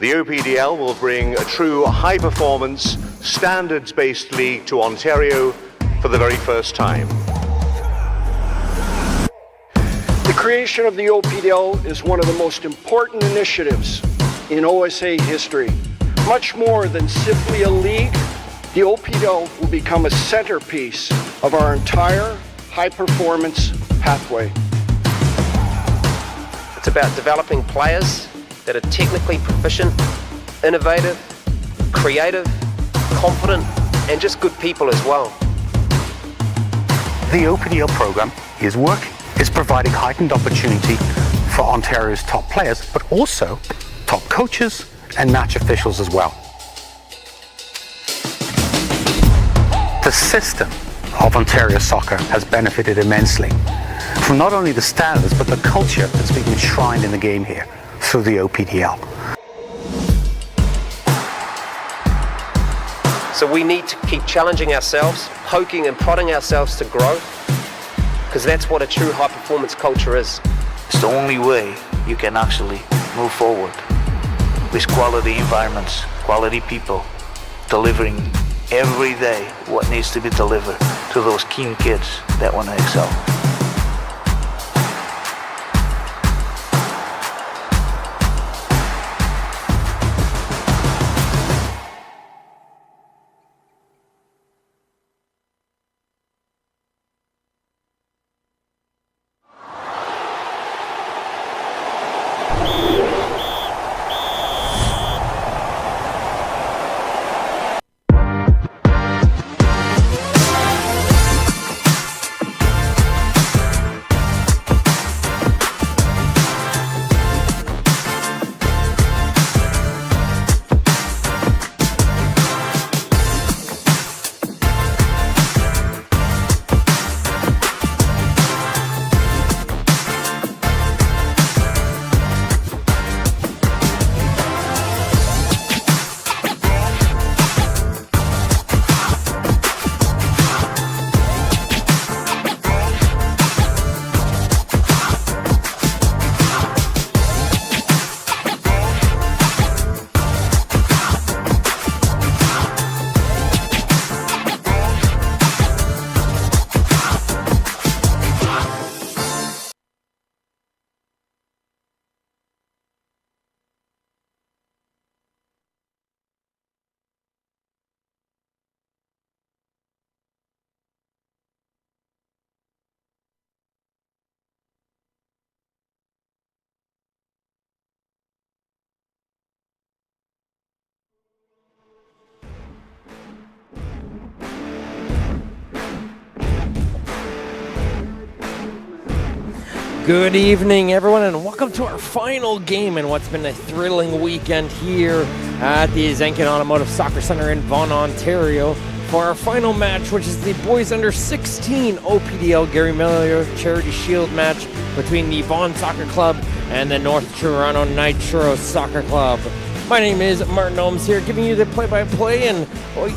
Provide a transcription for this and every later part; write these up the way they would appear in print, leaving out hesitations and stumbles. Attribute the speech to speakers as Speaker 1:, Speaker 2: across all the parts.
Speaker 1: The OPDL will bring a true high-performance, standards-based league to Ontario for the very first time.
Speaker 2: The creation of the OPDL is one of the most important initiatives in OSA history. Much more than simply a league, the OPDL will become a centerpiece of our entire high-performance pathway.
Speaker 3: It's about developing players that are technically proficient, innovative, creative, confident, and just good people as well.
Speaker 4: The OPDL program is working. It's providing heightened opportunity for Ontario's top players, but also top coaches and match officials as well. The system of Ontario soccer has benefited immensely from not only the standards, but the culture that's been enshrined in the game here through the OPDL.
Speaker 3: So we need to keep challenging ourselves, poking and prodding ourselves to grow, because that's what a true high-performance culture is.
Speaker 5: It's the only way you can actually move forward with quality environments, quality people, delivering every day what needs to be delivered to those keen kids that want to excel.
Speaker 6: Good evening, everyone, and welcome to our final game in what's been a thrilling weekend here at the Zenkin Automotive Soccer Centre in Vaughan, Ontario, for our final match, which is the boys under 16 OPDL Gary Miller Charity Shield match between the Vaughan Soccer Club and the North Toronto Nitros Soccer Club. My name is Martin Ohms here, giving you the play-by-play and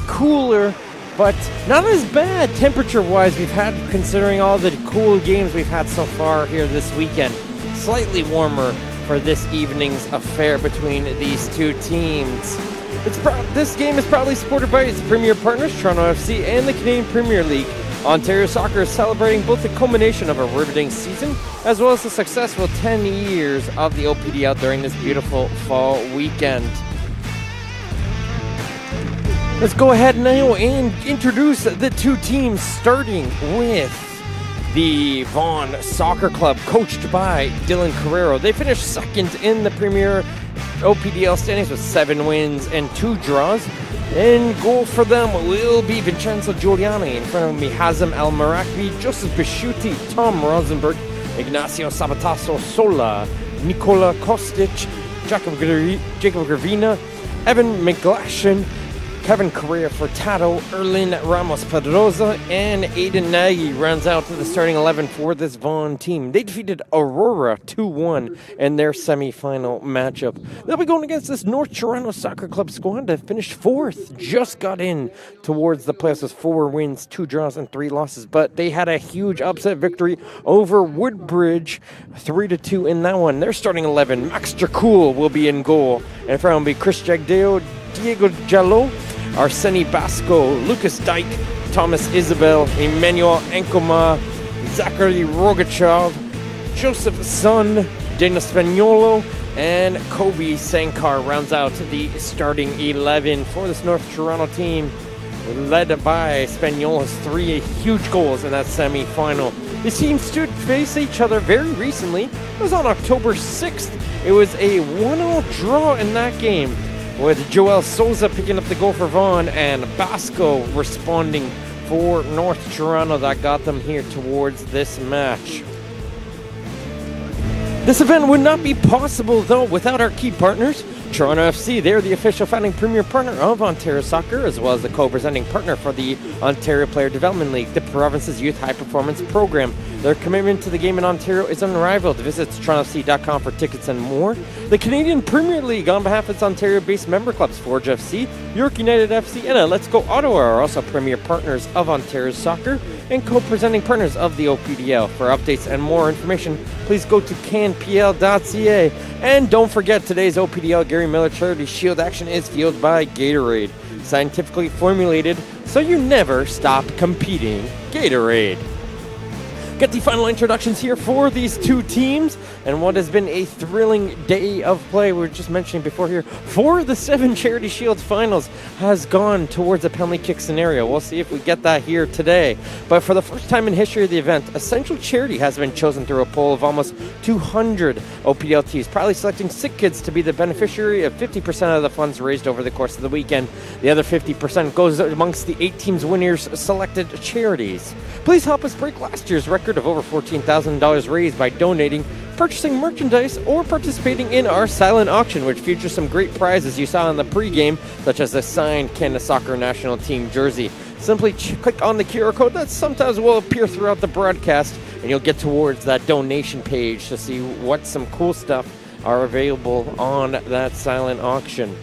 Speaker 6: cooler, but not as bad temperature-wise we've had, considering all the cool games we've had so far here this weekend. Slightly warmer for this evening's affair between these two teams. This game is proudly supported by its premier partners, Toronto FC and the Canadian Premier League. Ontario Soccer is celebrating both the culmination of a riveting season as well as the successful 10 years of the OPDL during this beautiful fall weekend. Let's go ahead now and introduce the two teams, starting with the Vaughan Soccer Club, coached by Dylan Carrero. They finished second in the Premier OPDL standings with 7 wins and 2 draws. And goal for them will be Vincenzo Giuliani. In front of me, Hazem El Marakbi, Joseph Bisciuti, Tom Rosenberg, Ignacio Sabatasso Sola, Nicola Kostic, Jacob Gravina, Evan McGlashan, Kevin Correa Furtado, Erlin Ramos Pedroza, and Aiden Nagy rounds out to the starting 11 for this Vaughan team. They defeated Aurora 2-1 in their semi-final matchup. They'll be going against this North Toronto Soccer Club squad that finished 4th, just got in towards the playoffs with 4 wins, 2 draws, and 3 losses. But they had a huge upset victory over Woodbridge, 3-2 in that one. Their starting 11, Max Dracul will be in goal. And in front will be Chris Jagdeo, Diego Jallo, Arseny Basco, Lucas Dyke, Thomas Isabel, Emmanuel Enkoma, Zachary Rogachev, Joseph Sun, Dana Spagnolo, and Kobe Sankar rounds out the starting 11 for this North Toronto team, led by Spagnolo's 3 huge goals in that semi-final. These teams stood face each other very recently. It was on October 6th. It was a 1-0 draw in that game, with Joel Souza picking up the goal for Vaughan and Basco responding for North Toronto. That got them here towards this match. This event would not be possible, though, without our key partners. Toronto FC, they're the official founding premier partner of Ontario Soccer, as well as the co-presenting partner for the Ontario Player Development League, the province's youth high-performance program. Their commitment to the game in Ontario is unrivaled. Visit TorontoFC.com for tickets and more. The Canadian Premier League, on behalf of its Ontario-based member clubs, Forge FC, York United FC, and Let's Go Ottawa, are also premier partners of Ontario Soccer and co-presenting partners of the OPDL. For updates and more information, please go to canpl.ca. And don't forget, today's OPDL Gary Miller Charity Shield action is fueled by Gatorade. Scientifically formulated so you never stop competing. Gatorade. Get the final introductions here for these two teams and what has been a thrilling day of play. We were just mentioning before here, 4 of the 7 Charity Shield finals has gone towards a penalty kick scenario. We'll see if we get that here today. But for the first time in history of the event, Essential Charity has been chosen through a poll of almost 200 OPDL teams, proudly selecting Sick Kids to be the beneficiary of 50% of the funds raised over the course of the weekend. The other 50% goes amongst the 8 teams winners selected charities. Please help us break last year's record of over $14,000 raised by donating, purchasing merchandise, or participating in our silent auction, which features some great prizes you saw in the pregame, such as a signed Canada Soccer national team jersey. Simply click on the QR code that sometimes will appear throughout the broadcast, and you'll get towards that donation page to see what some cool stuff are available on that silent auction.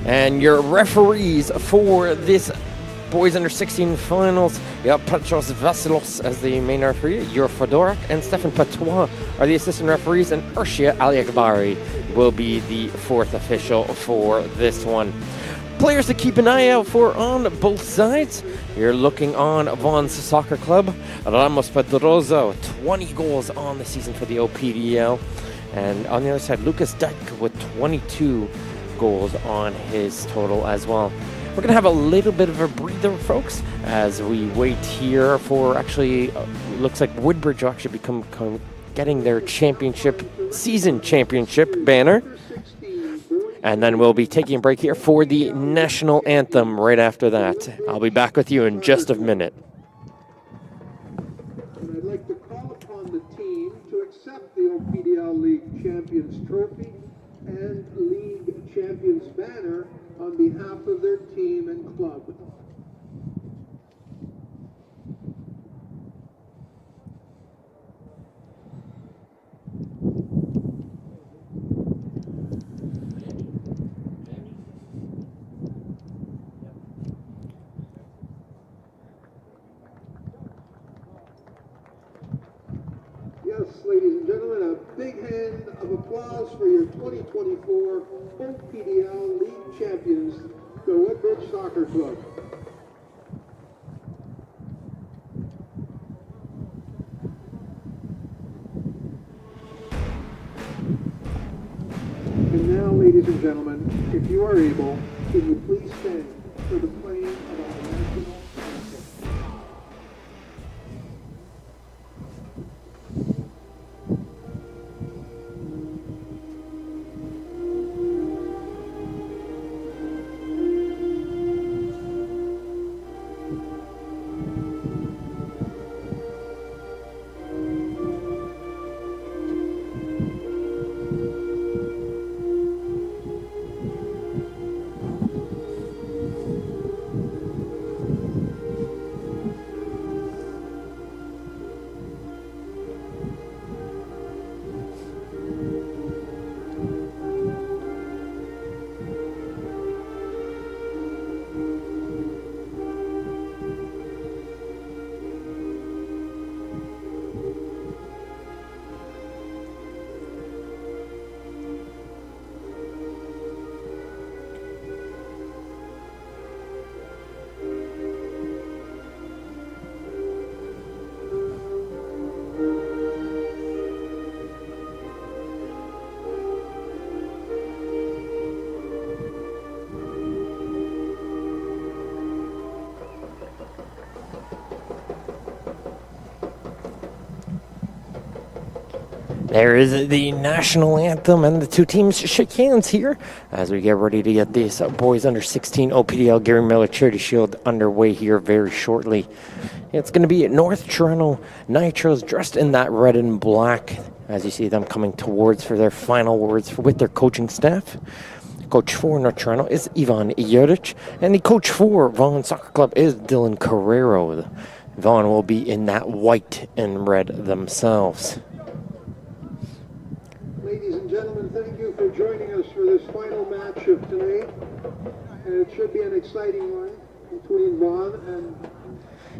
Speaker 6: And your referees for this Boys Under 16 finals, you have Petros Vasilos as the main referee, Yor Fodorak and Stefan Patois are the assistant referees, and Urshia Aliakbari will be the 4th official for this one. Players to keep an eye out for on both sides. You're looking on Vaughan's Soccer Club, Ramos Pedroza, 20 goals on the season for the OPDL. And on the other side, Lucas Dyke with 22 goals on his total as well. We're going to have a little bit of a breather, folks, as we wait here for looks like Woodbridge will actually become getting their season championship banner. And then we'll be taking a break here for the national anthem right after that. I'll be back with you in just a minute.
Speaker 7: And I'd like to call upon the team to accept the OPDL League Champions Trophy and League Champions banner on behalf of their team and club. Yes, ladies and gentlemen, a big hand of applause for your 2024 OPDL League champions, the Woodbridge Soccer Club. And now, ladies and gentlemen, if you are able, can you please stand for the playing of our national anthem?
Speaker 6: There is the national anthem, and the two teams shake hands here as we get ready to get this boys under 16 OPDL Gary Miller Charity Shield underway here very shortly. It's going to be North Toronto Nitros dressed in that red and black as you see them coming towards for their final words with their coaching staff. Coach for North Toronto is Ivan Yurich, and the coach for Vaughan Soccer Club is Dylan Carrero. Vaughan will be in that white and red themselves.
Speaker 7: Ladies and gentlemen, thank you for joining us for this final match of tonight. And it should be an exciting one between Vaughan and...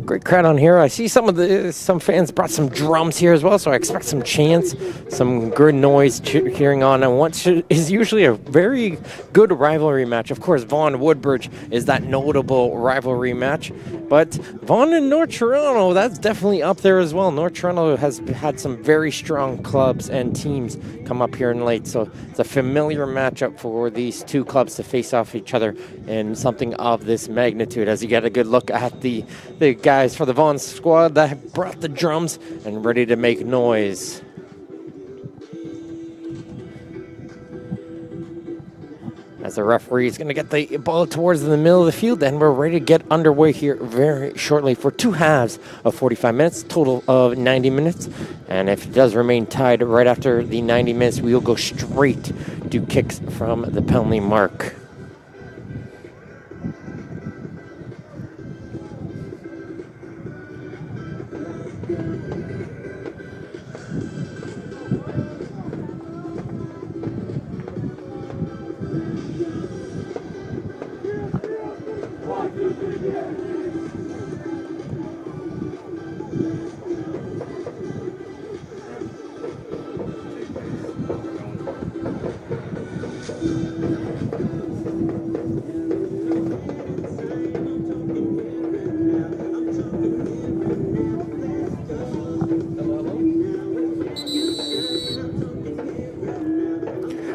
Speaker 6: Great crowd on here. I see some fans brought some drums here as well, so I expect some chants, some good noise cheering on, and what is usually a very good rivalry match. Of course, Vaughan Woodbridge is that notable rivalry match, but Vaughan and North Toronto, that's definitely up there as well. North Toronto has had some very strong clubs and teams come up here in late, so it's a familiar matchup for these two clubs to face off each other in something of this magnitude. As you get a good look at the guys for the Vaughan squad that have brought the drums and ready to make noise. As the referee is going to get the ball towards the middle of the field, and we're ready to get underway here very shortly for two halves of 45 minutes, total of 90 minutes. And if it does remain tied right after the 90 minutes, we will go straight to kicks from the penalty mark.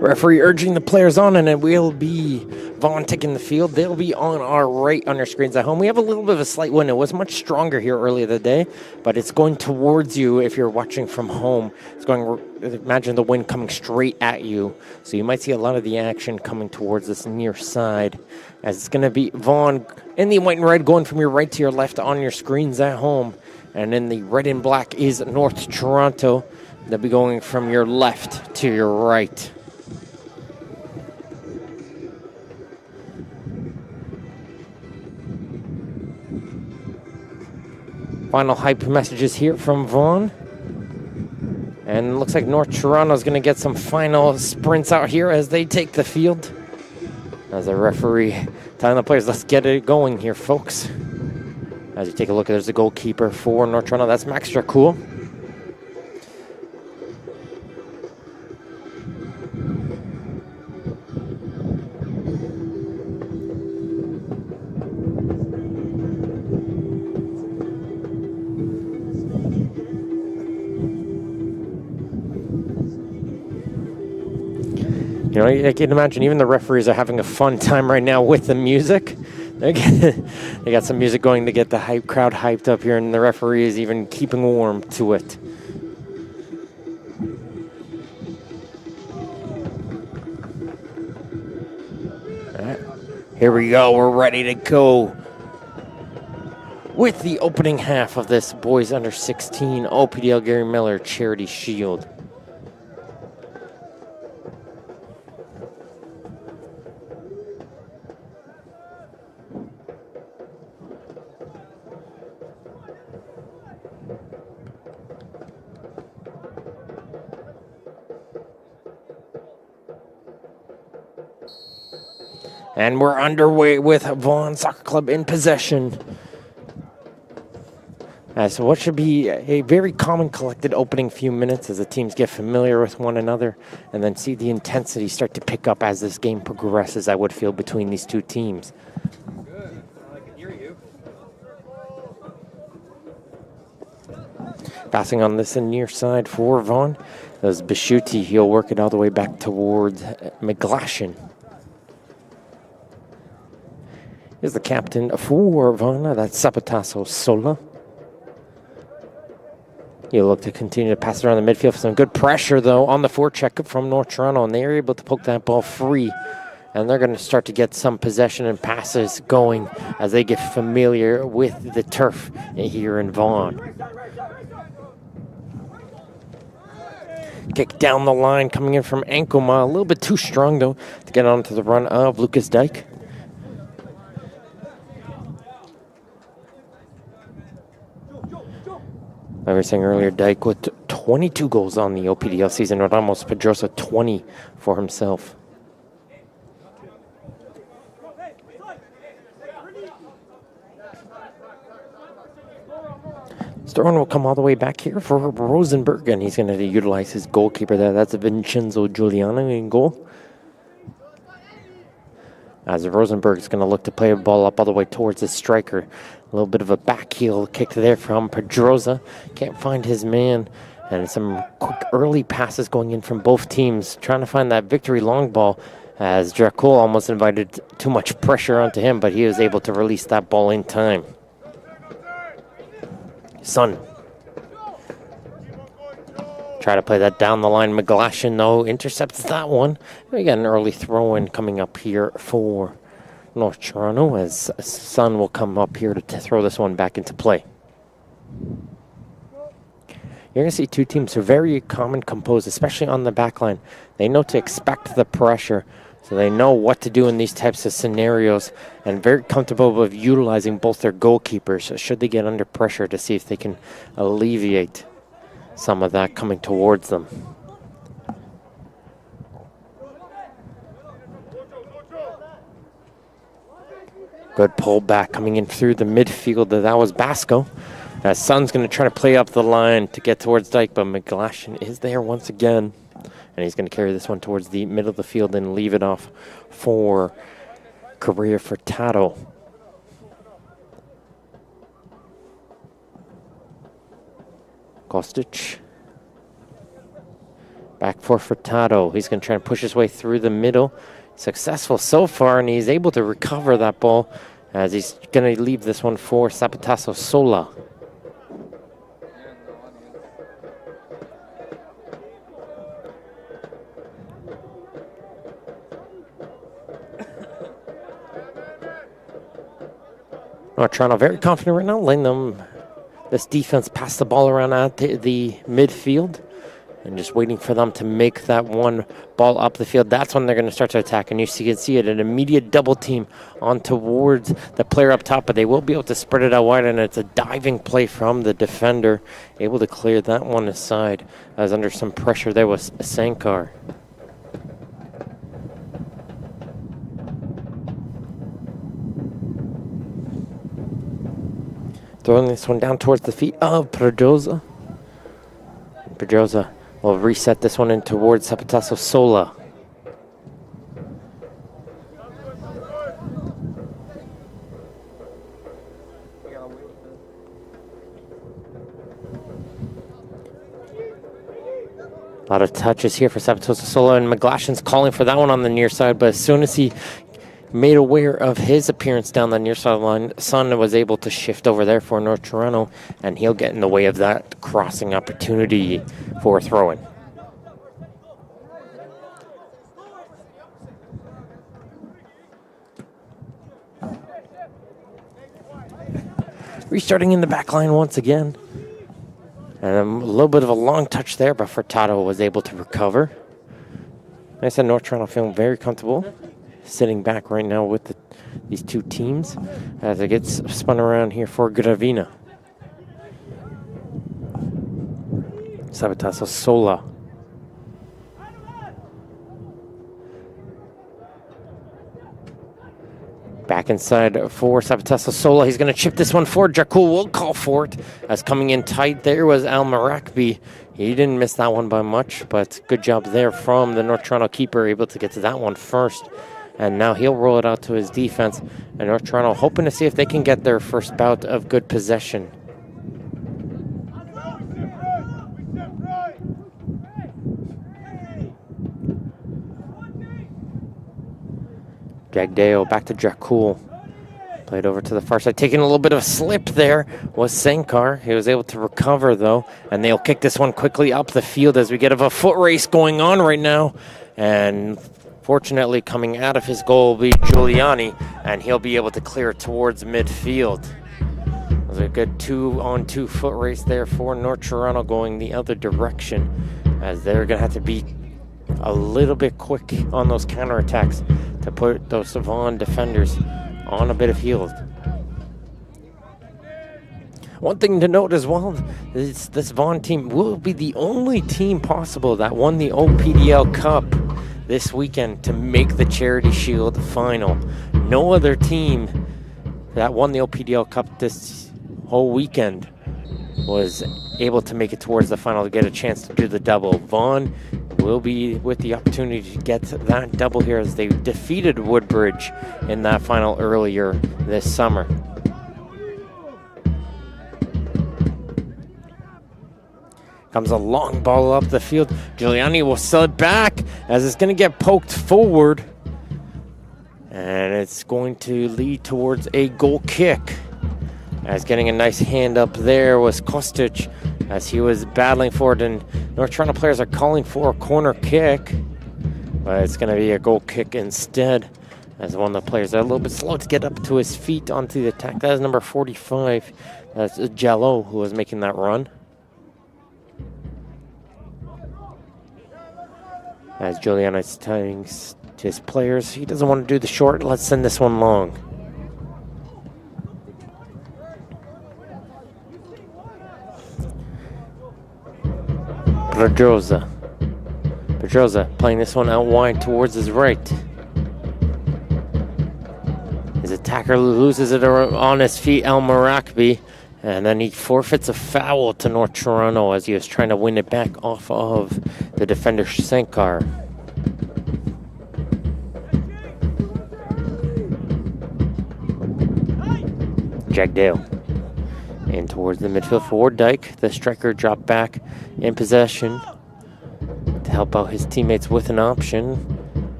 Speaker 6: Referee urging the players on, and it will be Vaughan taking the field. They'll be on our right on your screens at home. We have a little bit of a slight wind. It was much stronger here earlier the day, but it's going towards you if you're watching from home. It's going, imagine the wind coming straight at you. So you might see a lot of the action coming towards this near side. As it's going to be Vaughan in the white and red going from your right to your left on your screens at home. And in the red and black is North Toronto. They'll be going from your left to your right. Final hype messages here from Vaughan. And it looks like North Toronto is going to get some final sprints out here as they take the field. As a referee telling the players, let's get it going here, folks. As you take a look, there's the goalkeeper for North Toronto. That's Max Dracul. You know, I can imagine even the referees are having a fun time right now with the music. They got some music going to get the crowd hyped up here, and the referee is even keeping warm to it. All right, here we go. We're ready to go with the opening half of this boys under 16 OPDL Gary Miller Charity Shield. And we're underway with Vaughan Soccer Club in possession. So what should be a very calm and collected opening few minutes as the teams get familiar with one another and then see the intensity start to pick up as this game progresses, I would feel, between these two teams.
Speaker 8: Good. I can hear you.
Speaker 6: Passing on this in near side for Vaughan. There's Bishuti. He'll work it all the way back towards McGlashan. Here's the captain for Vaughan. That's Sapataso Sola. He'll look to continue to pass it around the midfield for some good pressure, though, on the forecheck from North Toronto, and they're able to poke that ball free. And they're going to start to get some possession and passes going as they get familiar with the turf here in Vaughan. Kick down the line coming in from Ankoma. A little bit too strong, though, to get onto the run of Lucas Dyke. Like we were saying earlier, Dyke with 22 goals on the OPDL season, with almost Pedrosa 20 for himself. Sterling will come all the way back here for Rosenberg, and he's going to utilize his goalkeeper there. That's Vincenzo Giuliano in goal. As Rosenberg is going to look to play a ball up all the way towards the striker. A little bit of a back heel kick there from Pedrosa. Can't find his man. And some quick early passes going in from both teams, trying to find that victory long ball, as Dracul almost invited too much pressure onto him, but he was able to release that ball in time. Sun. Try to play that down the line. McGlashan, though, intercepts that one. We got an early throw-in coming up here for North Toronto, as Sun will come up here to throw this one back into play. You're going to see two teams who are very calm and composed, especially on the back line. They know to expect the pressure, so they know what to do in these types of scenarios, and very comfortable with utilizing both their goalkeepers should they get under pressure to see if they can alleviate some of that coming towards them. Good pull back coming in through the midfield. That was Basco. Sun's going to try to play up the line to get towards Dyke, but McGlashan is there once again. And he's going to carry this one towards the middle of the field and leave it off for Correa Furtado. Kostic. Back for Furtado. He's going to try and push his way through the middle. Successful so far, and he's able to recover that ball as he's going to leave this one for Sapataso Sola. Toronto very confident right now, letting this defense pass the ball around at the midfield and just waiting for them to make that one ball up the field. That's when they're going to start to attack, and you can see it, an immediate double team on towards the player up top, but they will be able to spread it out wide, and it's a diving play from the defender, able to clear that one aside as under some pressure there was Sankar. Throwing this one down towards the feet of Pedrosa. Pedrosa will reset this one in towards Sapataso Sola. A lot of touches here for Sabatosa Sola, and McGlashan's calling for that one on the near side, but as soon as he made aware of his appearance down the near sideline, Sun was able to shift over there for North Toronto, and he'll get in the way of that crossing opportunity for throw-in. Restarting in the back line once again. And a little bit of a long touch there, but Furtado was able to recover. I said North Toronto feeling very comfortable sitting back right now with these two teams as it gets spun around here for Gravina. Sabataso Sola. Back inside for Sabataso Sola. He's going to chip this one forward. Jakul will call for it as coming in tight there was Al Marakbi. He didn't miss that one by much, but good job there from the North Toronto keeper, able to get to that one first. And now he'll roll it out to his defense. And North Toronto hoping to see if they can get their first bout of good possession. Jagdeo back to Jakul. Played over to the far side. Taking a little bit of a slip there was Sankar. He was able to recover, though. And they'll kick this one quickly up the field as we get a foot race going on right now. And fortunately, coming out of his goal will be Giuliani. And he'll be able to clear it towards midfield. It was a good 2-on-2 foot race there for North Toronto going the other direction. As they're going to have to be a little bit quick on those counterattacks to put those Vaughan defenders on a bit of field. One thing to note as well is this Vaughan team will be the only team possible that won the OPDL Cup this weekend to make the Charity Shield final. No other team that won the OPDL Cup this whole weekend was able to make it towards the final to get a chance to do the double. Vaughan will be with the opportunity to get that double here as they defeated Woodbridge in that final earlier this summer. Comes a long ball up the field. Giuliani will sell it back as it's going to get poked forward. And it's going to lead towards a goal kick. As getting a nice hand up there was Kostic as he was battling for it, and North Toronto players are calling for a corner kick, but it's going to be a goal kick instead, as one of the players are a little bit slow to get up to his feet onto the attack. That is number 45. That's Jallo who was making that run. As Giuliano is telling his players he doesn't want to do the short, let's send this one long. Pedroza playing this one out wide towards his right. His attacker loses it on his feet, El Marakbi, and then he forfeits a foul to North Toronto as he was trying to win it back off of the defender Sankar. Jagdale in towards the midfield for Dyke. The striker dropped back in possession to help out his teammates with an option.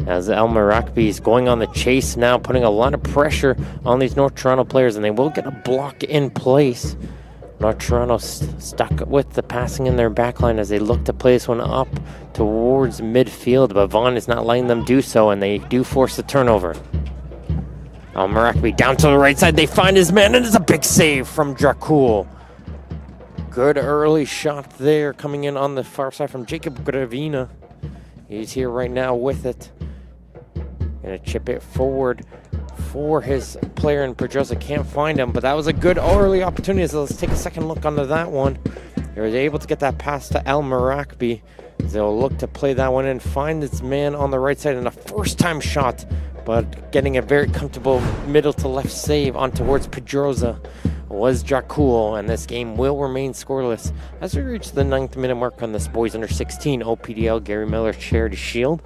Speaker 6: As El Marakbi is going on the chase now, putting a lot of pressure on these North Toronto players, and they will get a block in place. North Toronto stuck with the passing in their backline as they look to play this one up towards midfield, but Vaughan is not letting them do so, and they do force the turnover. El Marakbi down to the right side. They find his man, and it's a big save from Jakul. Good early shot there coming in on the far side from Jacob Gravina. He's here right now with it. Gonna chip it forward for his player, and Pedroza can't find him, but that was a good early opportunity. So let's take a second look onto that one. They were able to get that pass to El Marakbi. They'll look to play that one and find this man on the right side in a first-time shot, but getting a very comfortable middle to left save on towards Pedroza was Jakul, and this game will remain scoreless as we reach the 9th minute mark on this boys under 16 OPDL Gary Miller Charity Shield.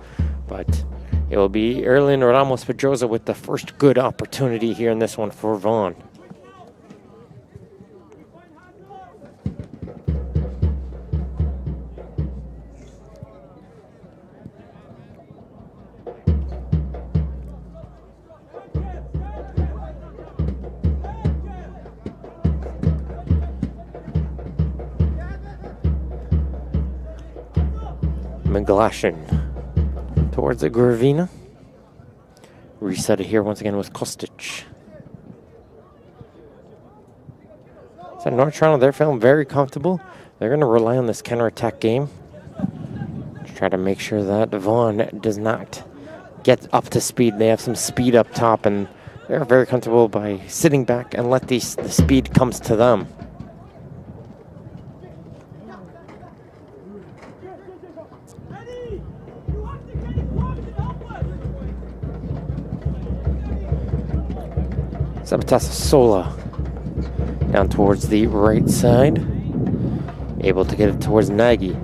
Speaker 6: But it will be Erlin Ramos Pedroza with the first good opportunity here in this one for Vaughan. McGlashan towards the Gravina. Reset it here once again with Kostic. So North Toronto, they're feeling very comfortable. They're going to rely on this counterattack game to try to make sure that Vaughan does not get up to speed. They have some speed up top, and they're very comfortable by sitting back and let the speed comes to them. Sabatassa Sola down towards the right side, able to get it towards Nagy.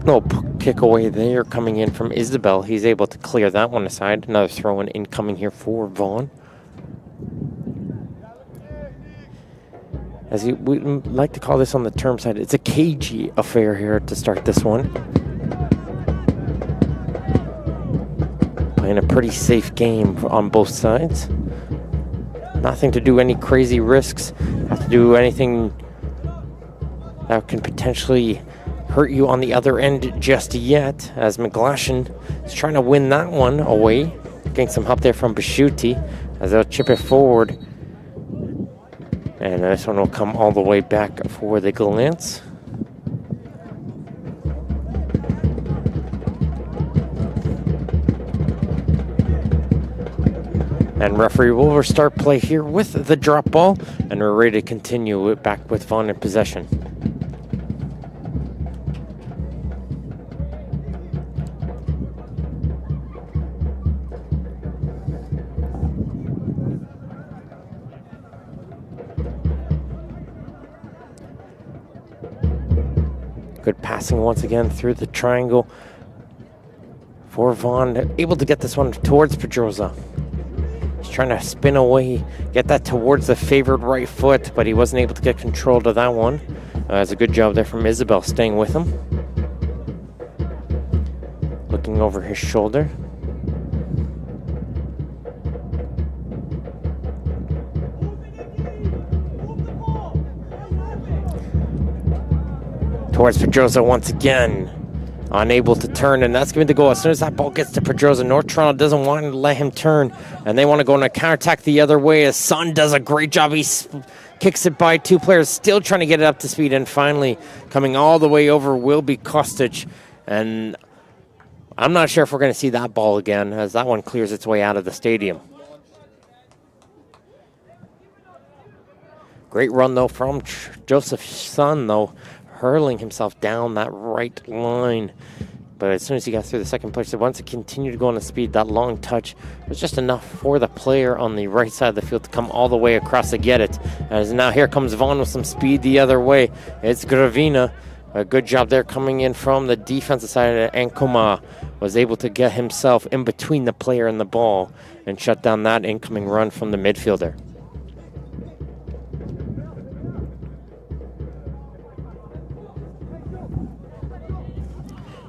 Speaker 6: No kick away there coming in from Isabel. He's able to clear that one aside. Another throw in incoming here for Vaughan. As we like to call this on the term side, it's a cagey affair here to start this one. Playing a pretty safe game on both sides. Nothing to do any crazy risks. Have to do anything that can potentially hurt you on the other end just yet, as McGlashan is trying to win that one away. Getting some help there from Bashuti as they'll chip it forward. And this one will come all the way back for the Gallants. And referee will restart play here with the drop ball, and we're ready to continue it back with Vaughan in possession. Good passing once again through the triangle for Vaughan, able to get this one towards Pedroza. He's trying to spin away, get that towards the favored right foot, but he wasn't able to get control to that one. That's a good job there from Isabel, staying with him. Looking over his shoulder. Towards Pedroza once again. Unable to turn, and that's going to go as soon as that ball gets to Pedroza. North Toronto doesn't want to let him turn, and they want to go on a counterattack the other way. As Son does a great job. He kicks it by two players, still trying to get it up to speed, and finally coming all the way over will be Kostic. And I'm not sure if we're going to see that ball again, as that one clears its way out of the stadium. Great run, though, from Joseph Son, though, hurling himself down that right line. But as soon as he got through the second place, he wants to continue to go on the speed. That long touch was just enough for the player on the right side of the field to come all the way across to get it. As now here comes Vaughan with some speed the other way. It's Gravina. A good job there coming in from the defensive side. Ankoma was able to get himself in between the player and the ball and shut down that incoming run from the midfielder.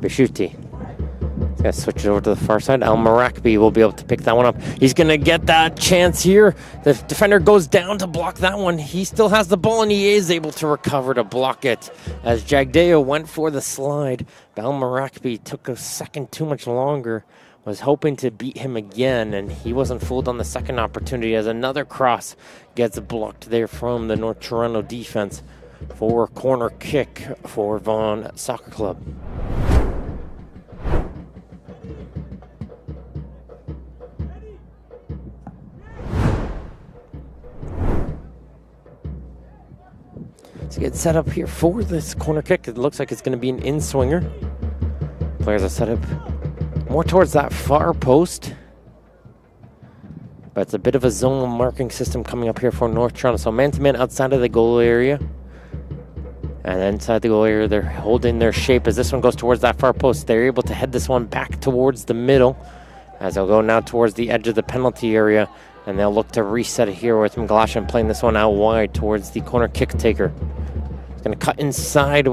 Speaker 6: Bashuti. He's going to switch it over to the far side. Al Marakbi will be able to pick that one up. He's going to get that chance here. The defender goes down to block that one. He still has the ball, and he is able to recover to block it. As Jagdeo went for the slide, Al Marakbi took a second too much longer. Was hoping to beat him again, and he wasn't fooled on the second opportunity as another cross gets blocked there from the North Toronto defense for a corner kick for Vaughan Soccer Club. So get set up here for this corner kick. It looks like it's going to be an in-swinger. Players are set up more towards that far post. But it's a bit of a zone marking system coming up here for North Toronto. So man-to-man outside of the goal area. And inside the goal area, they're holding their shape. As this one goes towards that far post, they're able to head this one back towards the middle. As they'll go now towards the edge of the penalty area. And they'll look to reset it here with McGlashan playing this one out wide towards the corner kick taker. He's going to cut inside.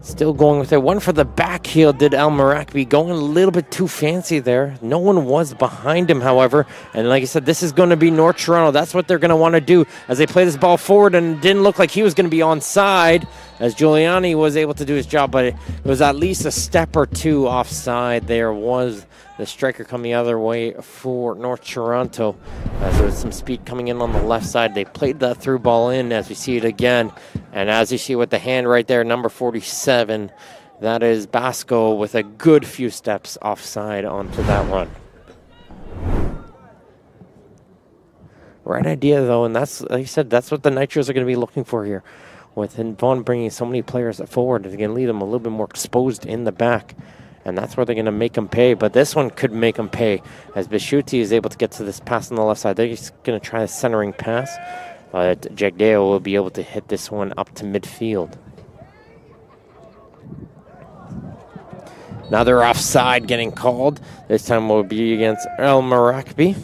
Speaker 6: Still going with it. One for the back heel did Al Marakbi, going a little bit too fancy there. No one was behind him, however. And like I said, this is going to be North Toronto. That's what they're going to want to do as they play this ball forward. And it didn't look like he was going to be onside as Giuliani was able to do his job. But it was at least a step or two offside. There was the striker coming the other way for North Toronto. As there was some speed coming in on the left side. They played that through ball in as we see it again. And as you see with the hand right there, number 47, that is Basco with a good few steps offside onto that run. Right idea, though, and that's, like I said, that's what the Nitros are going to be looking for here. With Vaughan bringing so many players forward, they're going to leave them a little bit more exposed in the back. And that's where they're going to make them pay. But this one could make them pay as Bishuti is able to get to this pass on the left side. They're just going to try a centering pass. But Jagdeo will be able to hit this one up to midfield. Another offside getting called. This time will be against El Marakbi.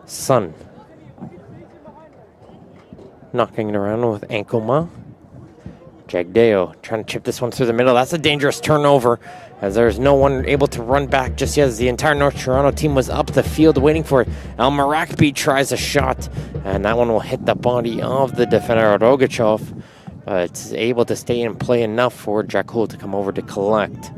Speaker 6: Sun. Knocking it around with Ankoma. Jagdeo trying to chip this one through the middle. That's a dangerous turnover as there's no one able to run back just yet as the entire North Toronto team was up the field waiting for it. Al Marakbi tries a shot and that one will hit the body of the defender Rogachev. It's able to stay in play enough for Jakul to come over to collect.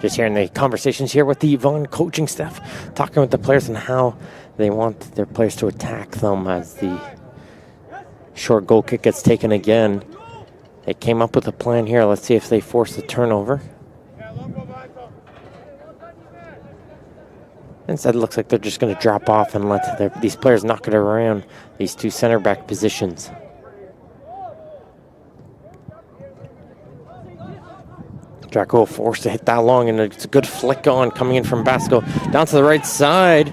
Speaker 6: Just hearing the conversations here with the Vaughan coaching staff, talking with the players and how they want their players to attack them as the short goal kick gets taken again. They came up with a plan here. Let's see if they force the turnover. Instead, it looks like they're just going to drop off and let these players knock it around these two center back positions. Draco forced to hit that long, and it's a good flick on coming in from Basco. Down to the right side.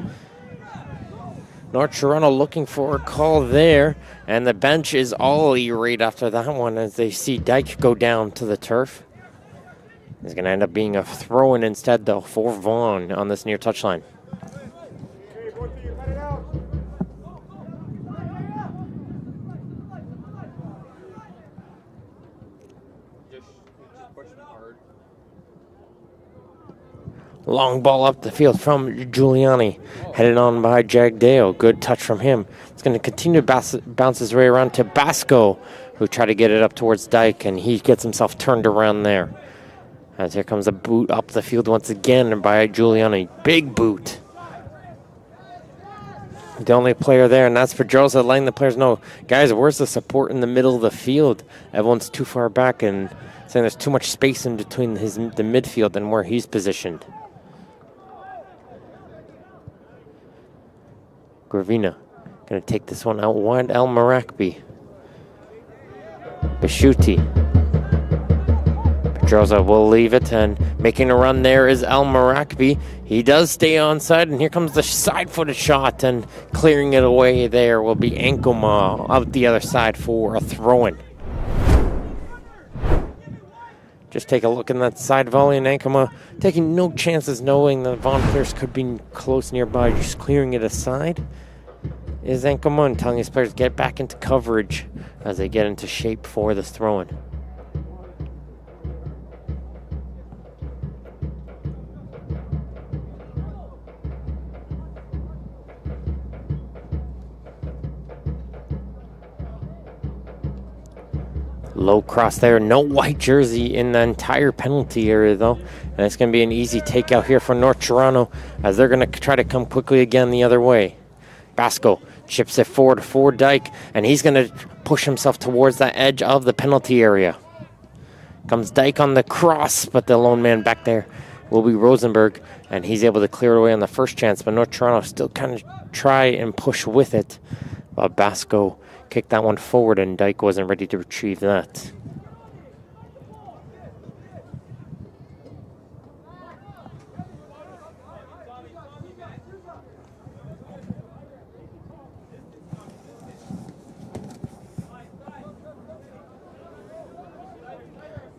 Speaker 6: North Toronto looking for a call there, and the bench is all irate after that one as they see Dyke go down to the turf. It's going to end up being a throw-in instead, though, for Vaughan on this near touchline. Long ball up the field from Giuliani. Headed on by Jagdeo. Good touch from him. It's going to continue to bounce his way around to Basco, who tried to get it up towards Dyke, and he gets himself turned around there. As here comes a boot up the field once again by Giuliani. Big boot. The only player there, and that's for Joseph, letting the players know, guys, where's the support in the middle of the field? Everyone's too far back, and saying there's too much space in between the midfield and where he's positioned. Gravina going to take this one out wide. El Marakbi. Bishuti. Pedroza will leave it, and making a run there is El Marakbi. He does stay onside, and here comes the side-footed shot, and clearing it away there will be Ankoma out the other side for a throw-in. Just take a look in that side volley, and Ankoma taking no chances, knowing the Vaughan players could be close nearby, just clearing it aside. Is Ankoma and telling his players to get back into coverage as they get into shape for this throw-in. Low cross there. No white jersey in the entire penalty area, though. And it's going to be an easy takeout here for North Toronto as they're going to try to come quickly again the other way. Basco Chips it forward for Dyke, and he's going to push himself towards that edge of the penalty area. Comes Dyke on the cross, but the lone man back there will be Rosenberg, and he's able to clear it away on the first chance, but North Toronto still kind of try and push with it. Basco kicked that one forward, and Dyke wasn't ready to retrieve that.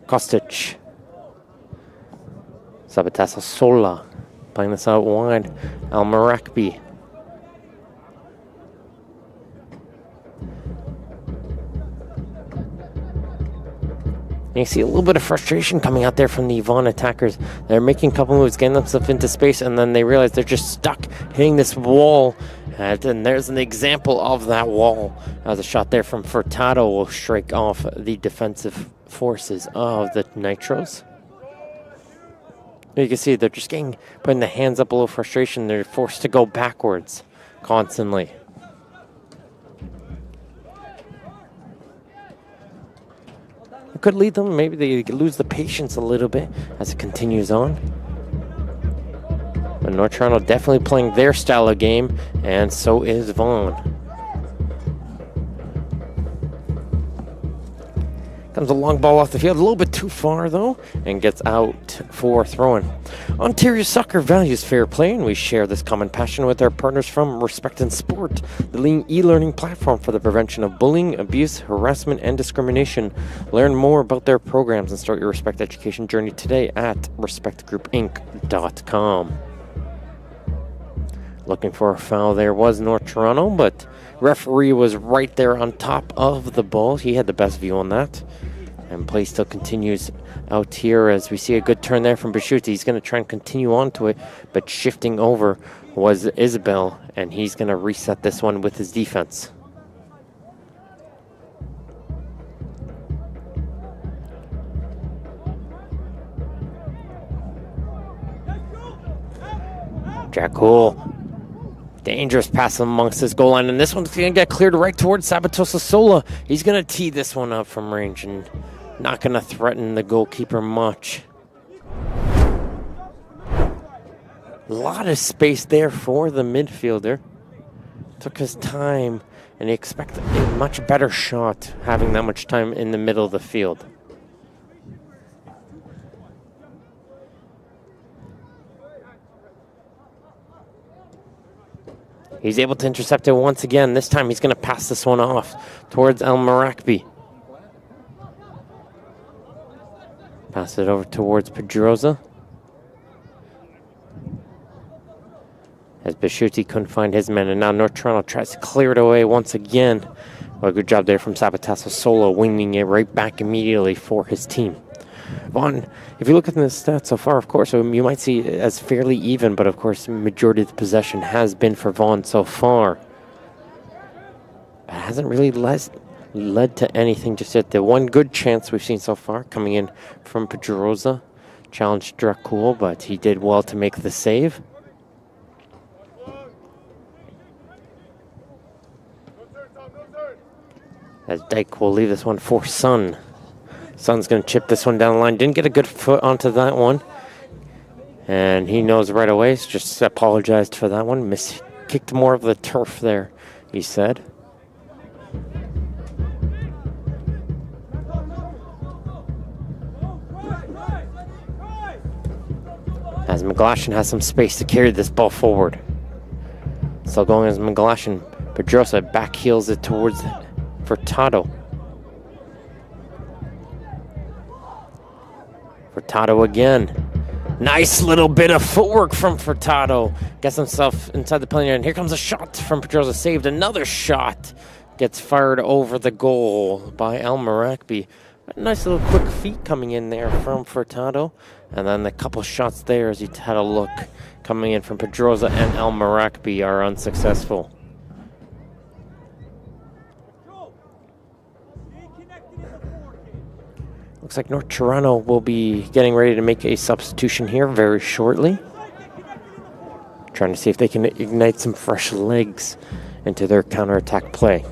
Speaker 6: Kostic. Sabatassa Sola playing this out wide. Al-Marakbi. You see a little bit of frustration coming out there from the Vaughan attackers. They're making a couple moves, getting themselves into space, and then they realize they're just stuck hitting this wall. And there's an example of that wall. As a shot there from Furtado will strike off the defensive forces of the Nitros. You can see they're just putting the hands up a little frustration. They're forced to go backwards constantly. It could lead them, maybe they lose the patience a little bit as it continues on. But North Toronto definitely playing their style of game, and so is Vaughan. Comes a long ball off the field, a little bit too far though, and gets out for throw-in. Ontario Soccer values fair play, and we share this common passion with our partners from Respect and Sport, the leading e-learning platform for the prevention of bullying, abuse, harassment, and discrimination. Learn more about their programs and start your Respect education journey today at respectgroupinc.com. Looking for a foul there was North Toronto, but referee was right there on top of the ball. He had the best view on that. And play still continues out here as we see a good turn there from Bischuti. He's going to try and continue on to it, but shifting over was Isabel, and he's going to reset this one with his defense. Jack Cool. Dangerous pass amongst his goal line, and this one's going to get cleared right towards Sabatosa Sola. He's going to tee this one up from range and not going to threaten the goalkeeper much. A lot of space there for the midfielder. Took his time, and he expected a much better shot having that much time in the middle of the field. He's able to intercept it once again. This time he's going to pass this one off towards Al-Marakbi. Pass it over towards Pedroza. As Bischuti couldn't find his men, and now North Toronto tries to clear it away once again. Well, good job there from Sabatassa Solo, winging it right back immediately for his team. Vaughan, if you look at the stats so far, of course, you might see it as fairly even, but of course, the majority of the possession has been for Vaughan so far. But it hasn't really led to anything just yet. The one good chance we've seen so far coming in from Pedroza challenged Dracul, but he did well to make the save. As Dyke will leave this one for Sun. Sun's going to chip this one down the line. Didn't get a good foot onto that one. And he knows right away. He's just apologized for that one. Kicked more of the turf there, he said. As McGlashan has some space to carry this ball forward. Still going as McGlashan. Pedrosa back heels it towards Furtado. Furtado again. Nice little bit of footwork from Furtado. Gets himself inside the penalty area. And here comes a shot from Pedroza. Saved another shot. Gets fired over the goal by Al-Marakbi. A nice little quick feet coming in there from Furtado. And then a couple shots there as he had a look coming in from Pedroza and Al-Marakbi are unsuccessful. Looks like North Toronto will be getting ready to make a substitution here very shortly. Trying to see if they can ignite some fresh legs into their counterattack play.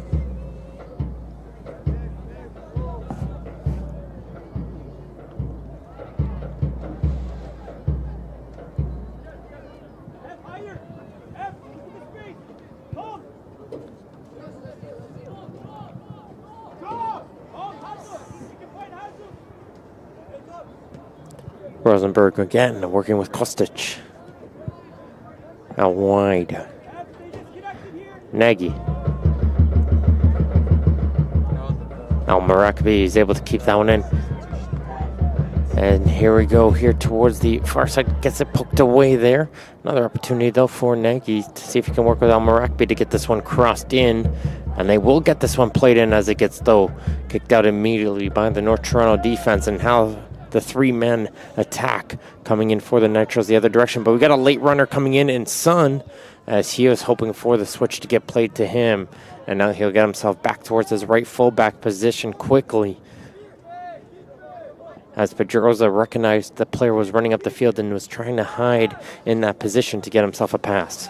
Speaker 6: Rosenberg again working with Kostic. Out wide. Nagy. Al-Marakabi is able to keep that one in. And here we go here towards the far side. Gets it poked away there. Another opportunity though for Nagy to see if he can work with Al-Marakabi to get this one crossed in. And they will get this one played in as it gets though kicked out immediately by the North Toronto defense, and how the 3-man attack coming in for the Nitros the other direction. But we got a late runner coming in Sun, as he was hoping for the switch to get played to him. And now he'll get himself back towards his right fullback position quickly, as Pedroza recognized the player was running up the field and was trying to hide in that position to get himself a pass.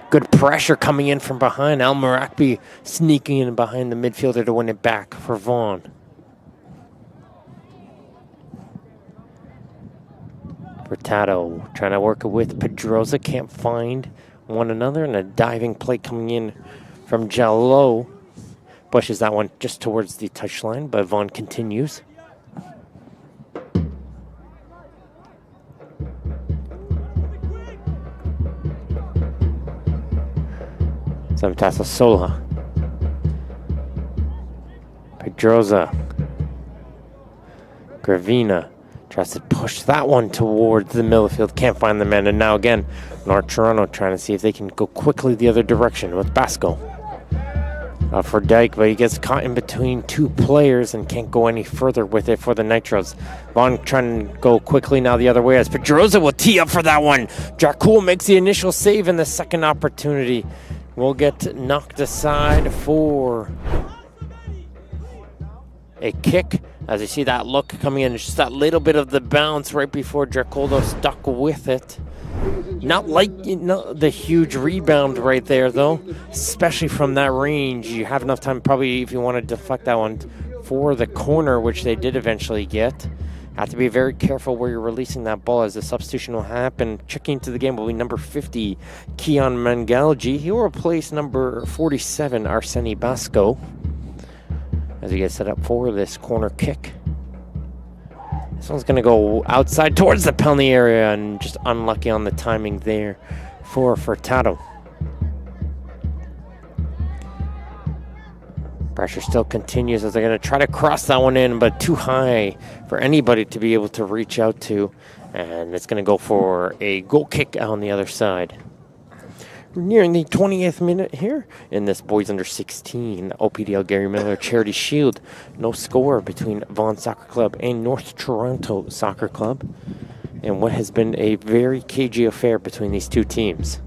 Speaker 6: Good pressure coming in from behind. Al-Marakabi sneaking in behind the midfielder to win it back for Vaughan. Furtado trying to work it with Pedroza. Can't find one another. And a diving play coming in from Jallo. Pushes that one just towards the touchline, but Vaughan continues. Samtasa Sola. Pedroza. Gravina tries to push that one towards the middle of the field. Can't find the man. And now again, North Toronto trying to see if they can go quickly the other direction with Basco. For Dyke, but he gets caught in between two players and can't go any further with it for the Nitros. Vaughan trying to go quickly now the other way as Pedroza will tee up for that one. Jarcoul makes the initial save, and the second opportunity will get knocked aside for a kick. As you see that look coming in, just that little bit of the bounce right before Jarcoul stuck with it. Not like the huge rebound right there, though, especially from that range. You have enough time probably if you want to deflect that one for the corner, which they did eventually get. Have to be very careful where you're releasing that ball, as the substitution will happen. Checking into the game will be number 50, Keon Mangalji. He will replace number 47, Arseni Basco, as he gets set up for this corner kick. This one's going to go outside towards the penalty area, and just unlucky on the timing there for Furtado. Pressure still continues as they're going to try to cross that one in, but too high for anybody to be able to reach out to. And it's going to go for a goal kick on the other side. We're nearing the 20th minute here in this boys under 16 OPDL Gary Miller Charity Shield. No score between Vaughan Soccer Club and North Toronto Soccer Club, and what has been a very cagey affair between these two teams.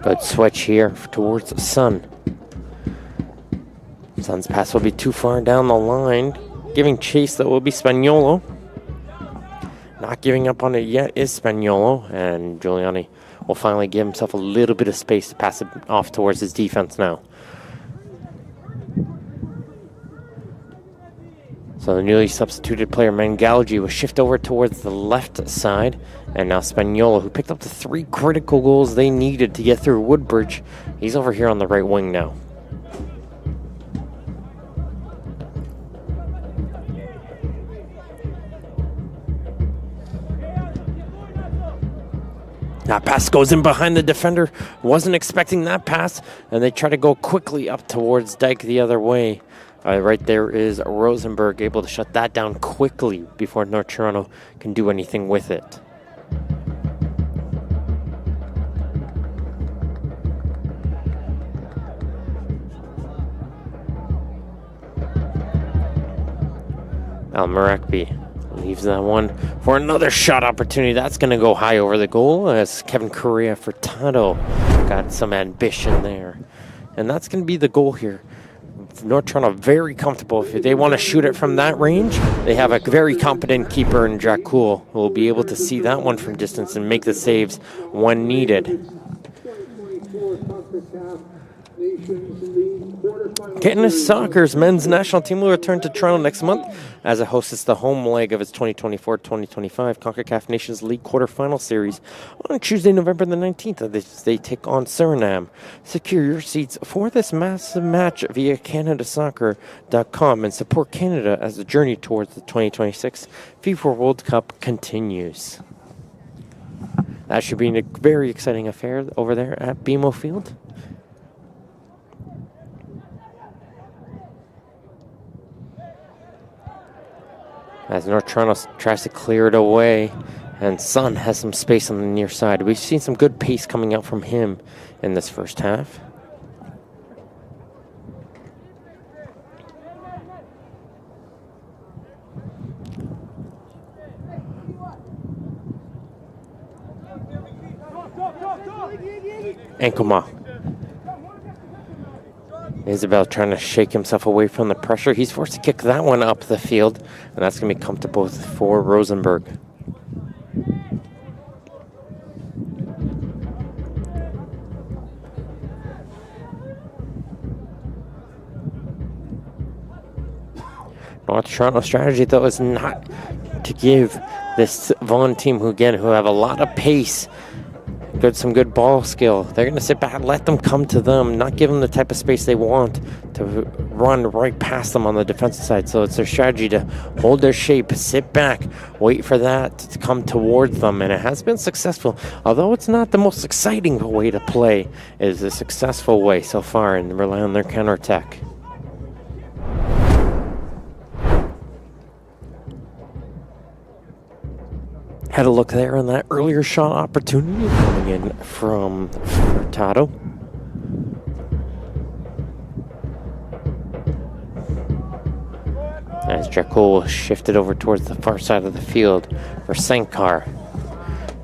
Speaker 6: Good switch here towards Sun. Sun's pass will be too far down the line. Giving chase, that will be Spaniolo. Not giving up on it yet is Spaniolo, and Giuliani will finally give himself a little bit of space to pass it off towards his defense now. So the newly substituted player Mangalji will shift over towards the left side, and now Spaniolo, who picked up the 3 critical goals they needed to get through Woodbridge, he's over here on the right wing now. That pass goes in behind the defender. Wasn't expecting that pass, and they try to go quickly up towards Dyke the other way. Right there is Rosenberg able to shut that down quickly before North Toronto can do anything with it. Al-Marakbi leaves that one for another shot opportunity. That's going to go high over the goal as Kevin Correa Furtado got some ambition there. And that's going to be the goal here. North Toronto very comfortable. If they want to shoot it from that range, they have a very competent keeper in Jack Cool who will be able to see that one from distance and make the saves when needed. Canada's Soccer's men's national team will return to Toronto next month as it hosts the home leg of its 2024-2025 CONCACAF Nations League quarterfinal series on Tuesday, November the 19th as they take on Suriname. Secure your seats for this massive match via CanadaSoccer.com and support Canada as the journey towards the 2026 FIFA World Cup continues. That should be a very exciting affair over there at BMO Field. As North Toronto tries to clear it away, and Sun has some space on the near side. We've seen some good pace coming out from him in this first half. Ankoma. Isabel trying to shake himself away from the pressure. He's forced to kick that one up the field, and that's going to be comfortable for Rosenberg. North Toronto strategy, though, is not to give this Vaughan team, who have a lot of pace, some good ball skill. They're going to sit back, let them come to them, not give them the type of space they want to run right past them on the defensive side. So it's their strategy to hold their shape, sit back, wait for that to come towards them, and it has been successful. Although it's not the most exciting way to play, it is a successful way so far and rely on their counterattack. Had a look there on that earlier shot opportunity coming in from Furtado. As Jackal shifted over towards the far side of the field for Sankar.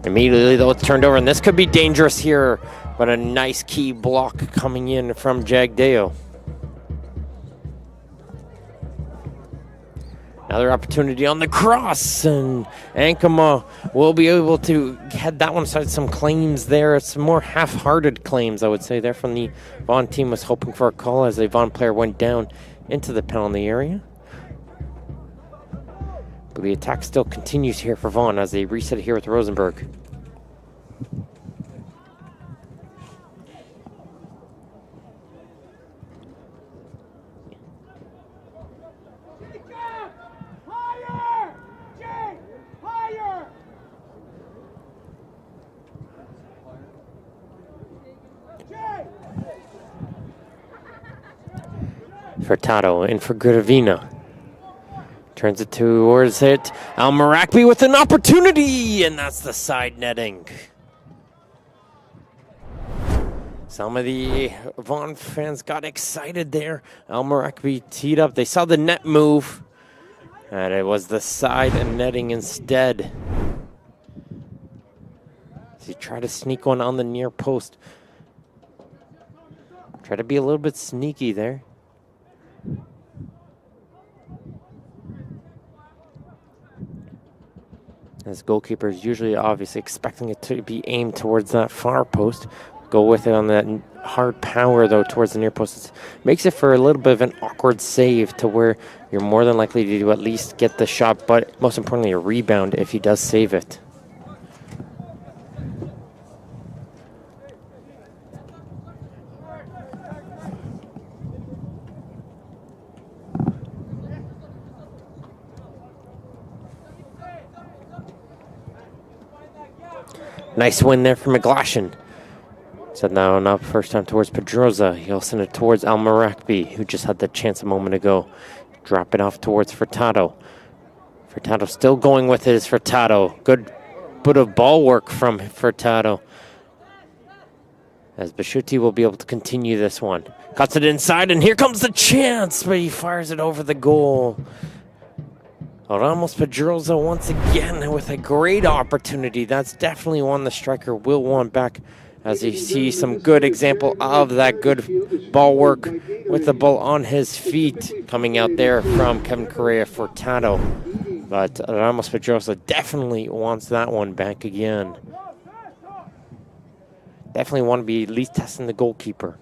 Speaker 6: Immediately, though, it's turned over, and this could be dangerous here, but a nice key block coming in from Jagdeo. Another opportunity on the cross, and Ankama will be able to head that one aside. Some claims there, some more half-hearted claims, I would say, there from the Vaughan team. Was hoping for a call as a Vaughan player went down into the penalty area. But the attack still continues here for Vaughan as they reset here with Rosenberg. Furtado in for Gravina. Turns it towards it. Al-Marakbi with an opportunity, and that's the side netting. Some of the Vaughan fans got excited there. Al-Marakbi teed up. They saw the net move, and it was the side and netting instead. He tried to sneak one on the near post. Try to be a little bit sneaky there. As goalkeeper is usually obviously expecting it to be aimed towards that far post. Go with it on that hard power, though, towards the near post. It makes it for a little bit of an awkward save to where you're more than likely to at least get the shot, but most importantly, a rebound if he does save it. Nice win there for McGlashan. Set now up first time towards Pedroza. He'll send it towards Al-Marakbi, who just had the chance a moment ago. Drop it off towards Furtado. Furtado still going with it is Furtado. Good bit of ball work from Furtado. As Bashuti will be able to continue this one. Cuts it inside, and here comes the chance, but he fires it over the goal. Ramos Pedroza once again with a great opportunity. That's definitely one the striker will want back, as you see some good example of that good ball work with the ball on his feet coming out there from Kevin Correa Furtado. But Ramos Pedroza definitely wants that one back again. Definitely want to be at least testing the goalkeeper.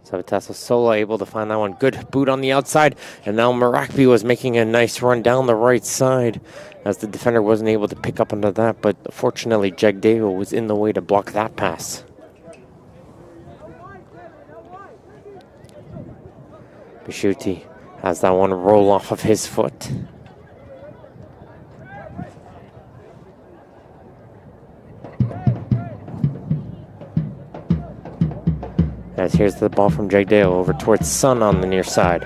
Speaker 6: Sabatassa Sola able to find that one. Good boot on the outside. And now Marakbi was making a nice run down the right side as the defender wasn't able to pick up onto that. But fortunately, Jagdeo was in the way to block that pass. Bishuti has that one roll off of his foot. As here's the ball from Jagdeo over towards Sun on the near side.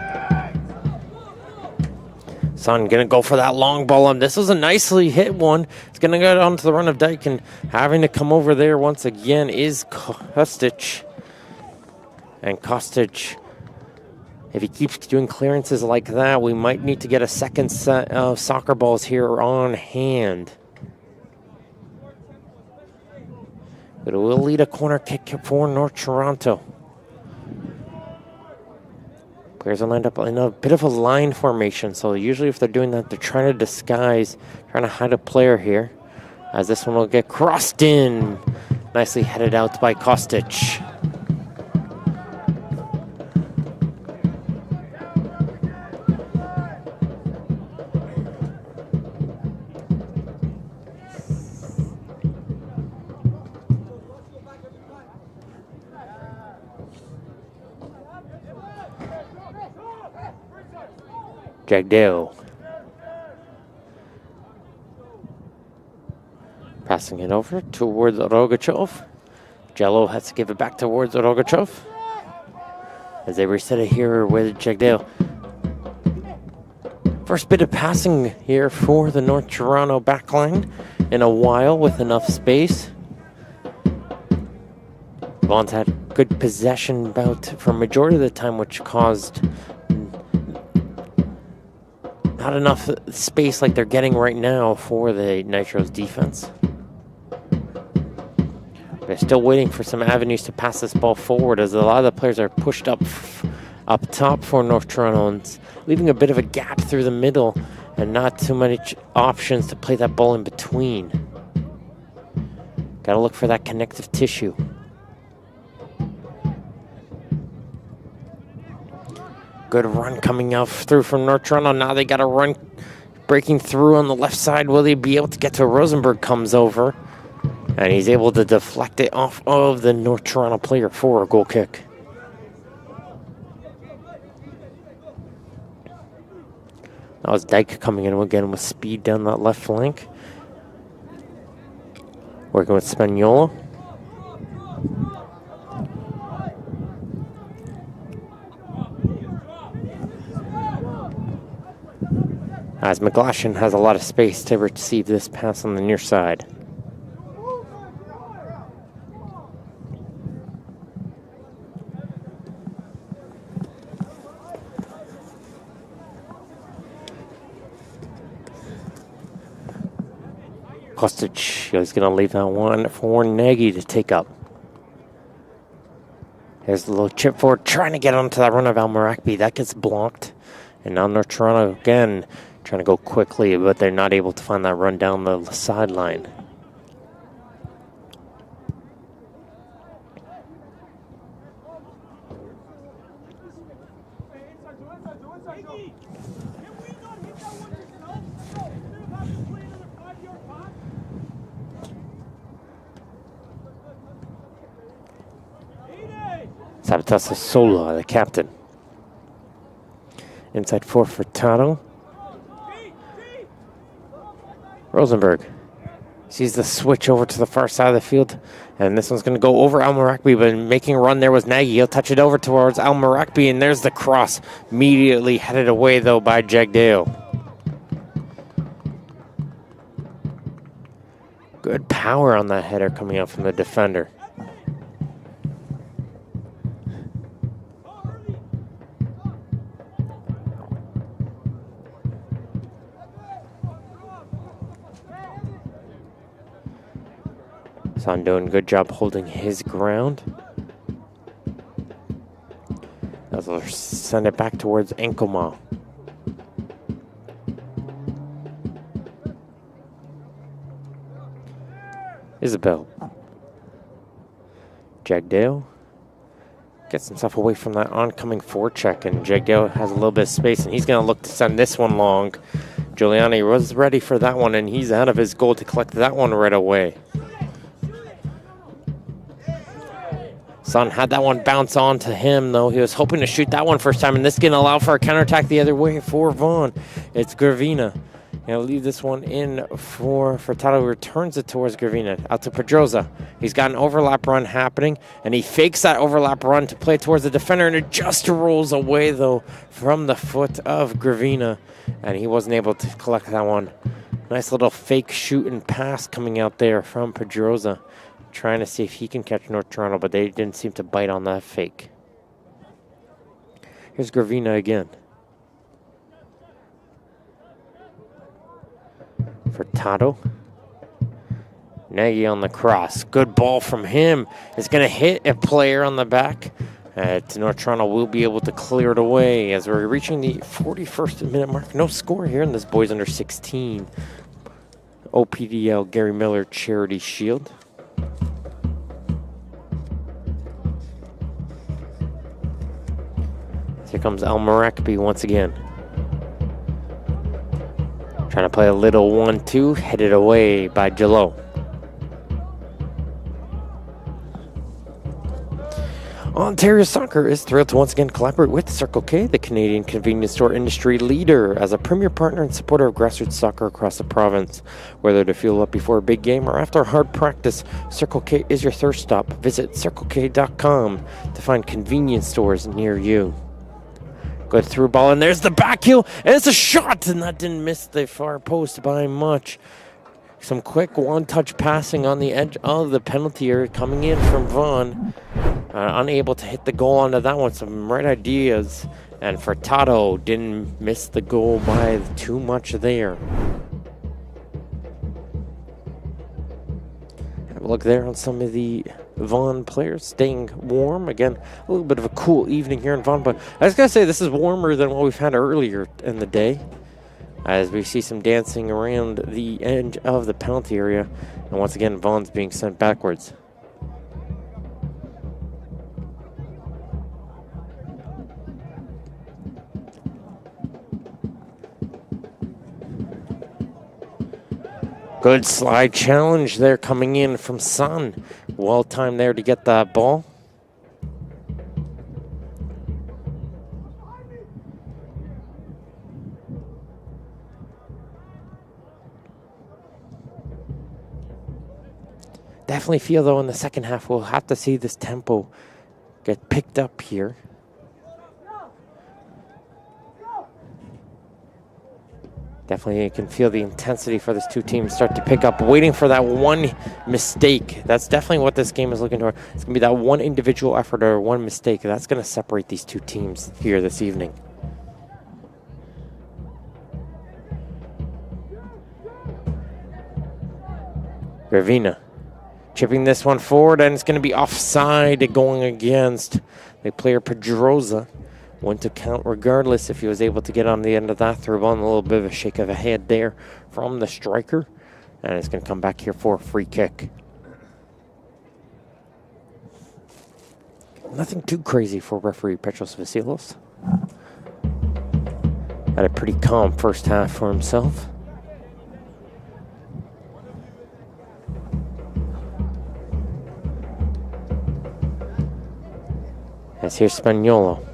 Speaker 6: Sun gonna go for that long ball, and this was a nicely hit one. It's gonna go onto the run of Dyke, and having to come over there once again is Kostic. And Kostic, if he keeps doing clearances like that, we might need to get a second set of soccer balls here on hand. But it will lead a corner kick for North Toronto. Players are lined up in a bit of a line formation, so usually if they're doing that, they're trying to disguise, trying to hide a player here. As this one will get crossed in. Nicely headed out by Kostic. Jagdeo. Passing it over towards Rogachev. Jello has to give it back towards Rogachev. As they reset it here with Jagdeo. First bit of passing here for the North Toronto backline in a while with enough space. Vaughan's had good possession bout for majority of the time, which caused not enough space like they're getting right now for the Nitros defense. They're still waiting for some avenues to pass this ball forward, as a lot of the players are pushed up top for North Toronto, and leaving a bit of a gap through the middle and not too many options to play that ball in between. Got to look for that connective tissue. Good run coming out through from North Toronto. Now they got a run breaking through on the left side. Will they be able to get to Rosenberg? Comes over, and he's able to deflect it off of the North Toronto player for a goal kick. That was Dyke coming in again with speed down that left flank. Working with Spagnola. As McGlashan has a lot of space to receive this pass on the near side. Kostic is going to leave that one for Nagy to take up. There's a little chip forward, trying to get onto that run of Al-Marakbi. That gets blocked. And now North Toronto again trying to go quickly, but they're not able to find that run down the sideline. Sabatassa Sola, the captain. Inside for Furtado. Rosenberg sees the switch over to the far side of the field, and this one's going to go over Al-Marakbi, but making a run there was Nagy. He'll touch it over towards Al-Marakbi, and there's the cross. Immediately headed away, though, by Jagdeo. Good power on that header coming out from the defender. Son doing a good job holding his ground. As we'll send it back towards Ankoma. Isabel. Jagdale gets himself away from that oncoming forecheck, and Jagdale has a little bit of space, and he's going to look to send this one long. Giuliani was ready for that one, and he's out of his goal to collect that one right away. Son had that one bounce on to him, though. He was hoping to shoot that one first time, and this is going to allow for a counterattack the other way for Vaughan. It's Gravina. Going to leave this one in for Furtado, who returns it towards Gravina. Out to Pedroza. He's got an overlap run happening, and he fakes that overlap run to play towards the defender, and it just rolls away, though, from the foot of Gravina, and he wasn't able to collect that one. Nice little fake shoot and pass coming out there from Pedroza, trying to see if he can catch North Toronto, but they didn't seem to bite on that fake. Here's Gravina again. Furtado. Nagy on the cross. Good ball from him. It's going to hit a player on the back. North Toronto will be able to clear it away as we're reaching the 41st minute mark. No score here in this boys under 16 OPDL Gary Miller Charity Shield. Here comes Al Maracby once again. Trying to play a little 1-2, headed away by Jalot. Ontario Soccer is thrilled to once again collaborate with Circle K, the Canadian convenience store industry leader, as a premier partner and supporter of grassroots soccer across the province. Whether to fuel up before a big game or after hard practice, Circle K is your thirst stop. Visit CircleK.com to find convenience stores near you. Good through ball, and there's the back heel, and it's a shot, and that didn't miss the far post by much. Some quick one-touch passing on the edge of the penalty area coming in from Vaughan. Unable to hit the goal onto that one. Some right ideas, and Furtado didn't miss the goal by too much there. Have a look there on some of the Vaughan players staying warm. Again, a little bit of a cool evening here in Vaughan, but I was going to say this is warmer than what we've had earlier in the day, as we see some dancing around the edge of the penalty area, and once again Vaughan's being sent backwards. Good slide challenge there coming in from Son. Well timed there to get that ball. Definitely feel, though, in the second half we'll have to see this tempo get picked up here. Definitely you can feel the intensity for these two teams start to pick up, waiting for that one mistake. That's definitely what this game is looking for. It's going to be that one individual effort or one mistake. That's going to separate these two teams here this evening. Gravina chipping this one forward, and it's going to be offside going against the player Pedroza. Went to count regardless if he was able to get on the end of that throw ball. A little bit of a shake of a head there from the striker. And it's going to come back here for a free kick. Nothing too crazy for referee Petros Vasilos. Had a pretty calm first half for himself. As here's Spaniolo.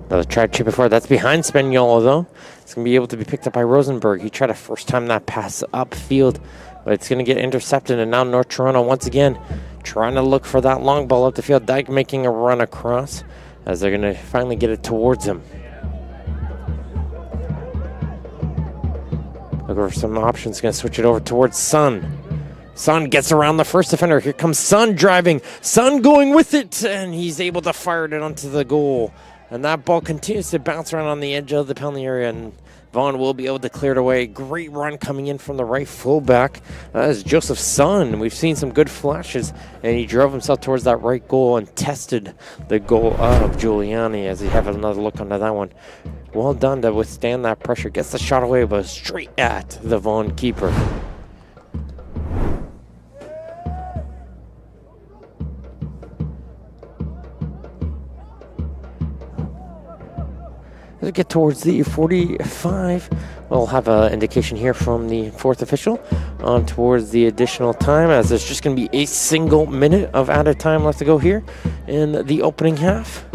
Speaker 6: Another try to chip it forward. That's behind Spaniolo, though. It's going to be able to be picked up by Rosenberg. He tried to first time that pass upfield, but it's going to get intercepted. And now North Toronto once again trying to look for that long ball up the field. Dyke making a run across as they're going to finally get it towards him. Looking for some options. Going to switch it over towards Son. Sun gets around the first defender. Here comes Sun driving. Sun going with it, and he's able to fire it onto the goal. And that ball continues to bounce around on the edge of the penalty area, and Vaughan will be able to clear it away. Great run coming in from the right fullback. That is Joseph Sun. We've seen some good flashes, and he drove himself towards that right goal and tested the goal of Giuliani as he have another look under that one. Well done to withstand that pressure. Gets the shot away, but straight at the Vaughan keeper. As we get towards the 45, we'll have an indication here from the fourth official on towards the additional time, as there's just going to be a single minute of added time left to go here in the opening half.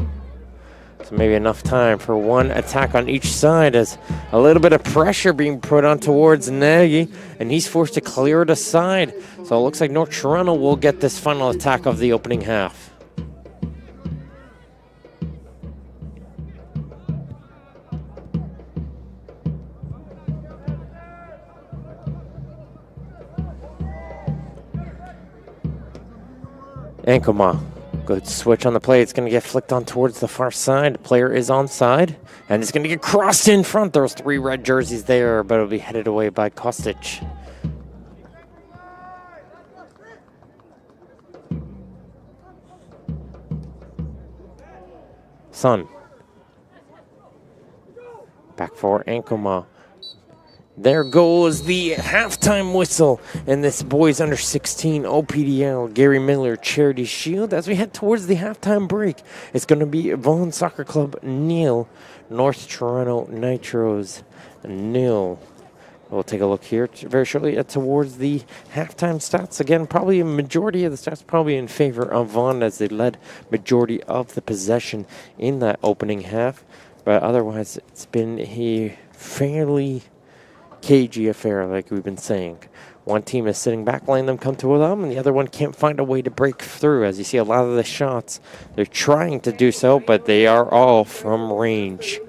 Speaker 6: So maybe enough time for one attack on each side, as a little bit of pressure being put on towards Nagy, and he's forced to clear it aside. So it looks like North Toronto will get this final attack of the opening half. Ankoma, good switch on the play. It's going to get flicked on towards the far side. The player is onside, and it's going to get crossed in front. There's 3 red jerseys there, but it'll be headed away by Kostic. Sun. Back for Ankoma. There goes the halftime whistle in this boys under 16 OPDL Gary Miller Charity Shield as we head towards the halftime break. It's going to be Vaughan Soccer Club 0, North Toronto Nitros 0. We'll take a look here very shortly towards the halftime stats. Again, probably a majority of the stats probably in favor of Vaughan as they led majority of the possession in that opening half. But otherwise, it's been a fairly cagey affair, like we've been saying. One team is sitting back, letting them come to them, and the other one can't find a way to break through. As you see, a lot of the shots, they're trying to do so, but they are all from range.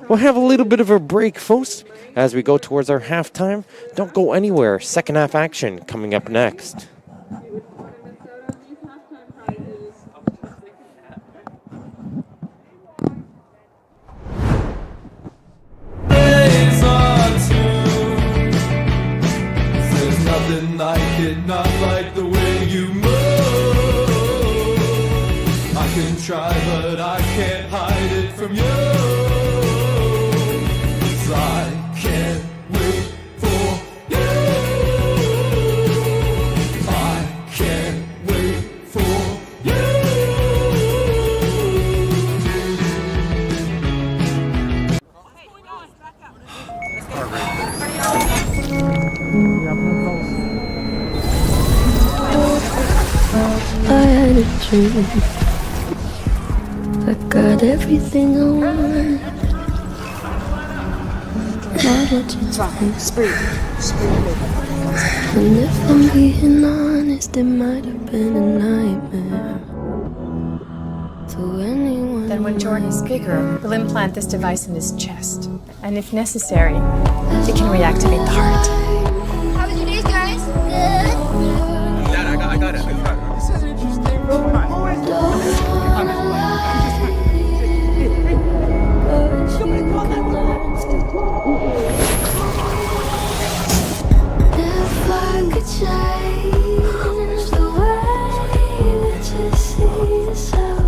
Speaker 6: We'll have a little bit of a break, folks, as we go towards our halftime. Don't go anywhere. Second half action coming up next.
Speaker 9: Like it, not like the way you move. I can try, but I can't hide it from you. 'Cause I can't wait for you. I can't wait for you.
Speaker 10: I had a dream. I got everything I want. Why don't you think? And if I'm being honest, it might have been a nightmare. To anyone.
Speaker 11: Then when Jordan is bigger, we'll implant this device in his chest. And if necessary, it can reactivate the heart.
Speaker 10: How was your days, guys? Good.
Speaker 8: Dad, I got it. This is interesting.
Speaker 10: If I could change the way that you see yourself.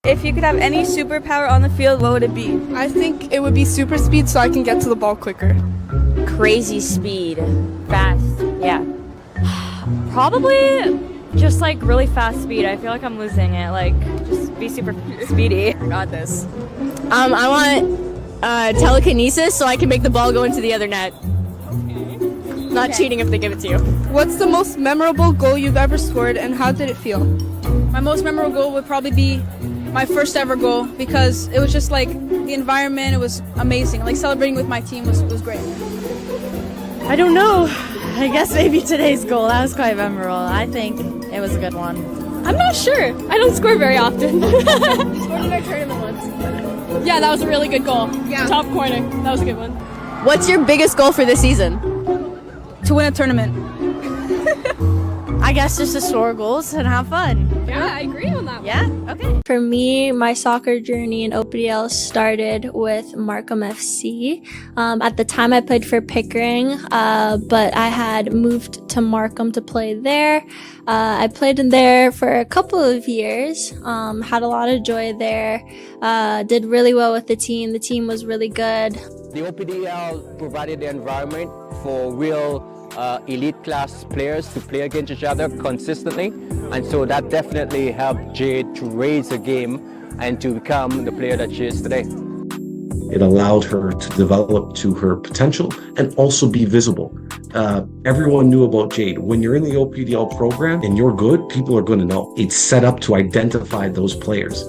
Speaker 12: If you could have any superpower on the field, what would it be?
Speaker 13: I think it would be super speed so I can get to the ball quicker.
Speaker 14: Crazy speed. Fast, yeah. Probably just like really fast speed. I feel like I'm losing it. Like, just be super speedy.
Speaker 15: I got this. I want telekinesis so I can make the ball go into the other net. Not cheating if they give it to you.
Speaker 13: What's the most memorable goal you've ever scored and how did it feel?
Speaker 16: My most memorable goal would probably be my first ever goal because it was just like the environment, it was amazing. Like celebrating with my team was great.
Speaker 17: I don't know. I guess maybe today's goal. That was quite memorable. I think it was a good one.
Speaker 18: I'm not sure. I don't score very often.
Speaker 16: Scored in our tournament once.
Speaker 18: Yeah, that was a really good goal.
Speaker 16: Yeah.
Speaker 18: Top corner. That was a good one.
Speaker 15: What's your biggest goal for this season?
Speaker 16: To win a tournament.
Speaker 17: I guess just to score goals and have fun.
Speaker 18: Yeah, I agree on that one.
Speaker 17: Yeah? Okay.
Speaker 10: For me, my soccer journey in OPDL started with Markham FC. At the time, I played for Pickering, but I had moved to Markham to play there. I played in there for a couple of years, had a lot of joy there, did really well with the team. The team was really good.
Speaker 19: The OPDL provided the environment for real elite class players to play against each other consistently, and so that definitely helped Jade to raise her game and to become the player that she is today.
Speaker 20: It allowed her to develop to her potential and also be visible. Everyone knew about Jade. When you're in the OPDL program and you're good, people are going to know. It's set up to identify those players.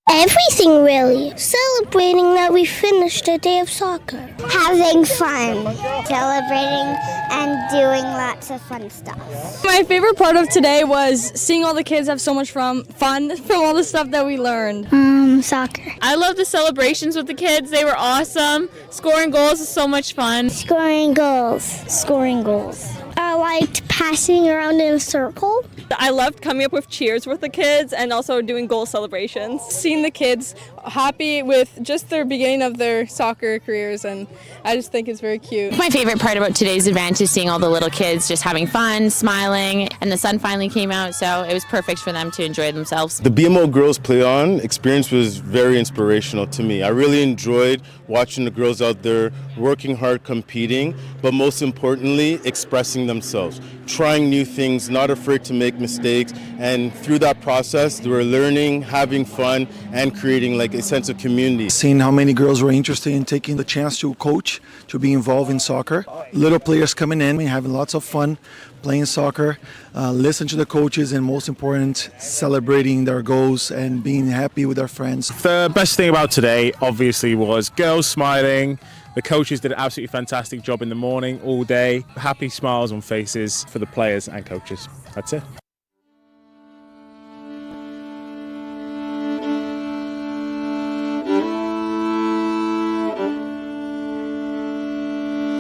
Speaker 21: Everything, really. Celebrating that we finished a day of soccer. Having fun. Celebrating and doing lots of fun stuff.
Speaker 16: My favorite part of today was seeing all the kids have so much fun from all the stuff that we learned.
Speaker 21: Soccer.
Speaker 18: I love the celebrations with the kids. They were awesome. Scoring goals is so much fun.
Speaker 21: Scoring goals. Scoring goals. I liked passing around in a circle.
Speaker 18: I loved coming up with cheers with the kids and also doing goal celebrations.
Speaker 13: Seeing the kids happy with just their beginning of their soccer careers, and I just think it's very cute.
Speaker 22: My favorite part about today's event is seeing all the little kids just having fun, smiling, and the sun finally came out, so it was perfect for them to enjoy themselves.
Speaker 23: The BMO Girls Play On experience was very inspirational to me. I really enjoyed watching the girls out there working hard, competing, but most importantly, expressing themselves, trying new things, not afraid to make mistakes, and through that process, they were learning, having fun, and creating like a sense of community.
Speaker 24: Seeing how many girls were interested in taking the chance to coach, to be involved in soccer. Little players coming in, having lots of fun playing soccer, listen to the coaches, and most important, celebrating their goals and being happy with their friends.
Speaker 25: The best thing about today, obviously, was girls smiling. The coaches did an absolutely fantastic job in the morning, all day. Happy smiles on faces for the players and coaches. That's it.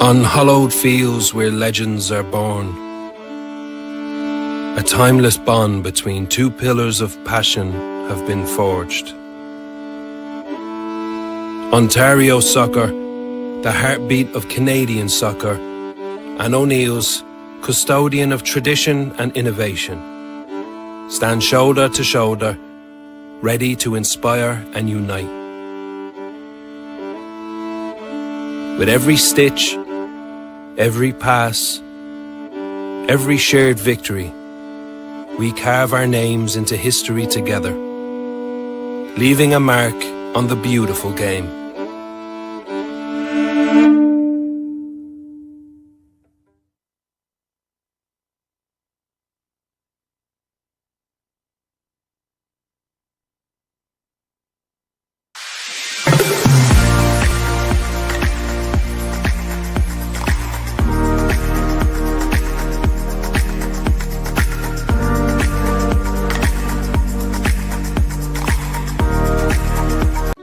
Speaker 26: On hallowed fields where legends are born, a timeless bond between two pillars of passion have been forged. Ontario soccer, the heartbeat of Canadian soccer, and O'Neill's, custodian of tradition and innovation, stand shoulder to shoulder, ready to inspire and unite. With every stitch, every pass, every shared victory, we carve our names into history together, leaving a mark on the beautiful game.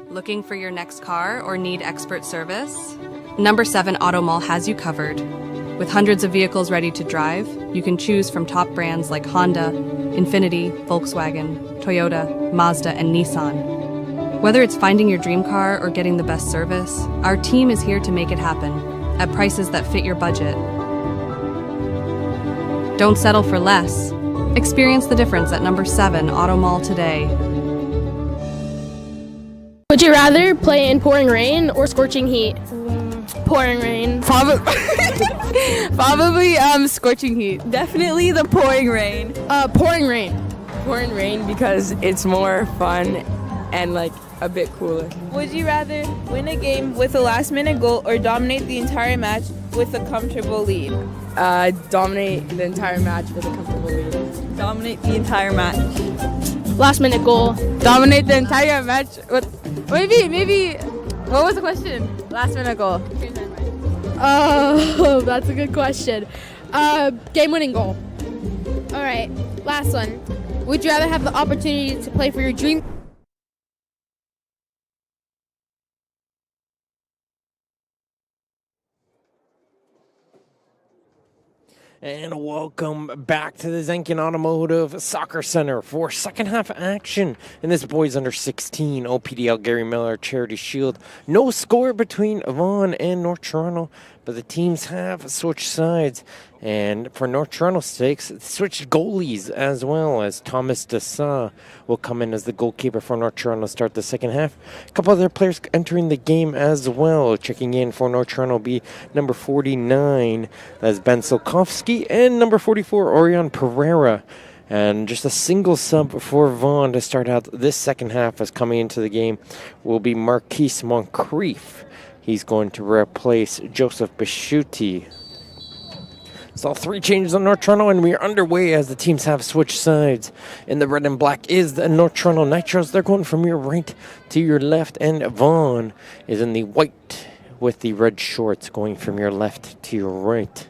Speaker 1: Looking for your next car or need expert service? Number 7 Auto Mall has you covered. With hundreds of vehicles ready to drive, you can choose from top brands like Honda, Infiniti, Volkswagen, Toyota, Mazda, and Nissan. Whether it's finding your dream car or getting the best service, our team is here to make it happen at prices that fit your budget. Don't settle for less. Experience the difference at Number 7 Auto Mall today.
Speaker 2: Would you rather play in pouring rain or scorching heat? Pouring rain.
Speaker 12: Probably scorching heat. Definitely the pouring rain.
Speaker 2: Pouring rain.
Speaker 3: Pouring rain because it's more fun and like a bit cooler.
Speaker 12: Would you rather win a game with a last-minute goal or dominate the entire match with a comfortable lead?
Speaker 3: Dominate the entire match with a comfortable lead.
Speaker 12: Dominate the entire match.
Speaker 2: Last minute goal.
Speaker 12: Dominate the entire match with... Maybe... What was the question? Last minute goal.
Speaker 2: Oh, that's a good question. Game-winning goal. All right, last one. Would you rather have the opportunity to play for your dream?
Speaker 6: And welcome back to the Zenkin Automotive Soccer Center for second half action in this boys under 16 OPDL Gary Miller Charity Shield. No score between Vaughan and North Toronto, but the teams have switched sides. And for North Toronto's sakes, switched goalies as well, as Thomas Dessa will come in as the goalkeeper for North Toronto to start the second half. A couple other players entering the game as well. Checking in for North Toronto will be number 49, that's Ben Silkovsky, and number 44, Orion Pereira. And just a single sub for Vaughan to start out this second half as coming into the game will be Marquise Moncrief. He's going to replace Joseph Bischuti. So 3 changes on North Toronto, and we are underway as the teams have switched sides. In the red and black is the North Toronto Nitros. They're going from your right to your left, and Vaughan is in the white with the red shorts going from your left to your right.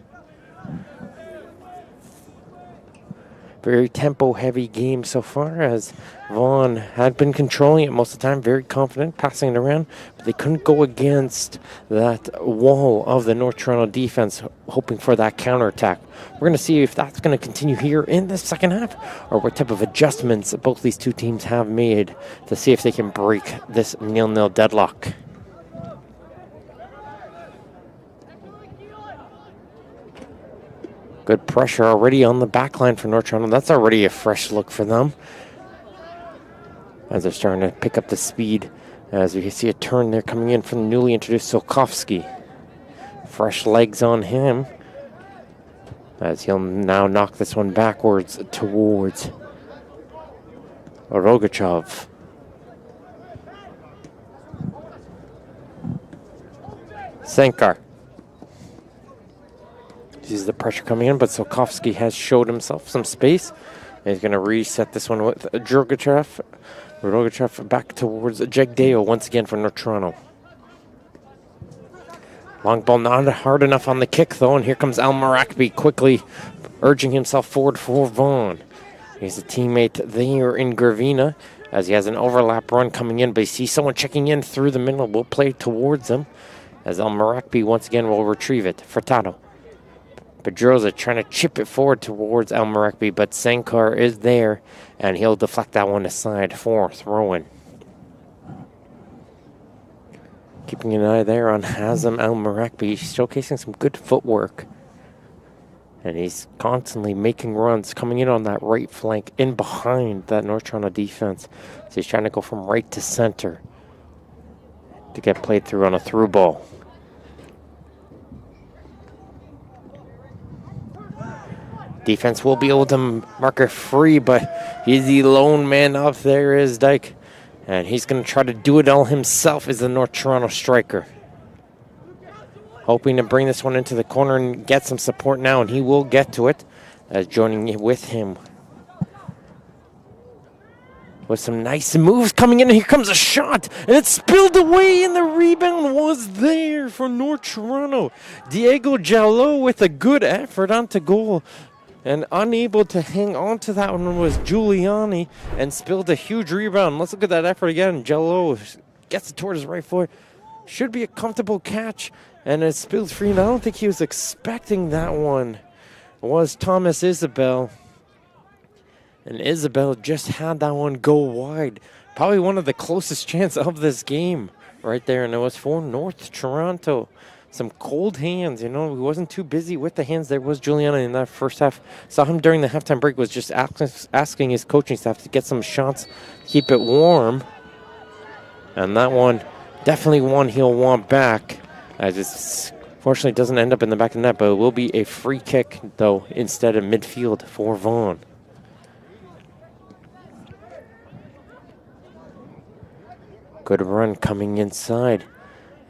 Speaker 6: Very tempo-heavy game so far, as Vaughan had been controlling it most of the time, very confident, passing it around, but they couldn't go against that wall of the North Toronto defense, hoping for that counterattack. We're going to see if that's going to continue here in the second half, or what type of adjustments both these two teams have made to see if they can break this 0-0 deadlock. Good pressure already on the back line for North Toronto. That's already a fresh look for them, as they're starting to pick up the speed. As we see a turn there coming in from the newly introduced Solkovsky. Fresh legs on him, as he'll now knock this one backwards towards Rogachev. Sankar. Sees the pressure coming in, but Solkovsky has showed himself some space. And he's going to reset this one with Rogachev. Rogachev back towards Jegdeo once again for North Toronto. Long ball not hard enough on the kick, though, and here comes Al Marakbi quickly urging himself forward for Vaughan. He's a teammate there in Gravina, as he has an overlap run coming in, but he sees someone checking in through the middle. Will play towards him, as Al Marakbi once again will retrieve it. Furtado. Pedroza trying to chip it forward towards Al Marakbi, but Sankar is there, and he'll deflect that one aside for throw-in. Keeping an eye there on Hazem Al Marakbi, showcasing some good footwork. And he's constantly making runs, coming in on that right flank, in behind that North Toronto defense. So he's trying to go from right to center to get played through on a through ball. Defense will be able to mark her free, but he's the lone man up there is Dyke. And he's going to try to do it all himself as the North Toronto striker. Hoping to bring this one into the corner and get some support now, and he will get to it. As joining with him with some nice moves coming in. Here comes a shot, and it spilled away, and the rebound was there for North Toronto. Diego Jallo with a good effort onto goal. And unable to hang on to that one was Giuliani and spilled a huge rebound. Let's look at that effort again. Jallo gets it toward his right foot. Should be a comfortable catch. And it spilled free. And I don't think he was expecting that one. It was Thomas Isabel. And Isabel just had that one go wide. Probably one of the closest chance of this game right there. And it was for North Toronto. Some cold hands, you know, he wasn't too busy with the hands. There was Juliana in that first half. Saw him during the halftime break, was just asking his coaching staff to get some shots, keep it warm. And that one, definitely one he'll want back. As it fortunately doesn't end up in the back of the net, but it will be a free kick, though, instead of midfield for Vaughan. Good run coming inside.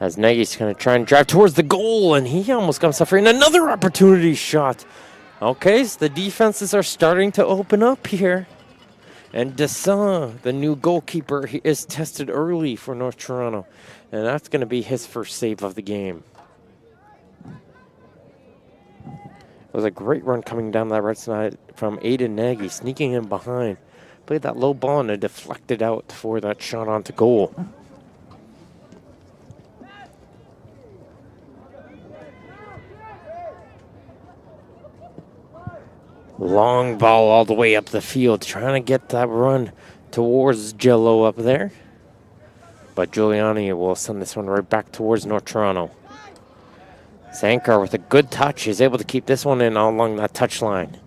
Speaker 6: As Nagy's going to try and drive towards the goal, and he almost comes suffering another opportunity shot. Okay, so the defenses are starting to open up here. And Dessin, the new goalkeeper, he is tested early for North Toronto. And that's going to be his first save of the game. It was a great run coming down that right side from Aiden Nagy, sneaking in behind. Played that low ball and it deflected out for that shot onto goal. Long ball all the way up the field, trying to get that run towards Jello up there. But Giuliani will send this one right back towards North Toronto. Sankar with a good touch is able to keep this one in along that touchline.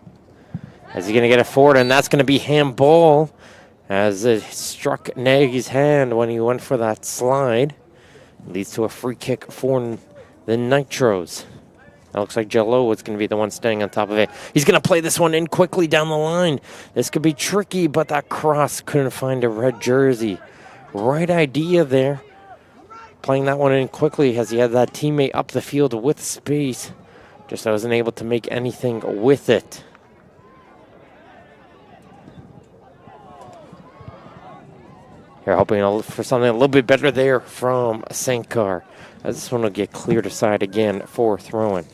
Speaker 6: As he's going to get it forward, and that's going to be handball as it struck Nagy's hand when he went for that slide. Leads to a free kick for the Nitros. That looks like Jello is going to be the one staying on top of it. He's going to play this one in quickly down the line. This could be tricky, but that cross couldn't find a red jersey. Right idea there. Playing that one in quickly as he had that teammate up the field with space. Just wasn't able to make anything with it. Here, hoping for something a little bit better there from Sankar. As this one will get cleared aside again for throw-in.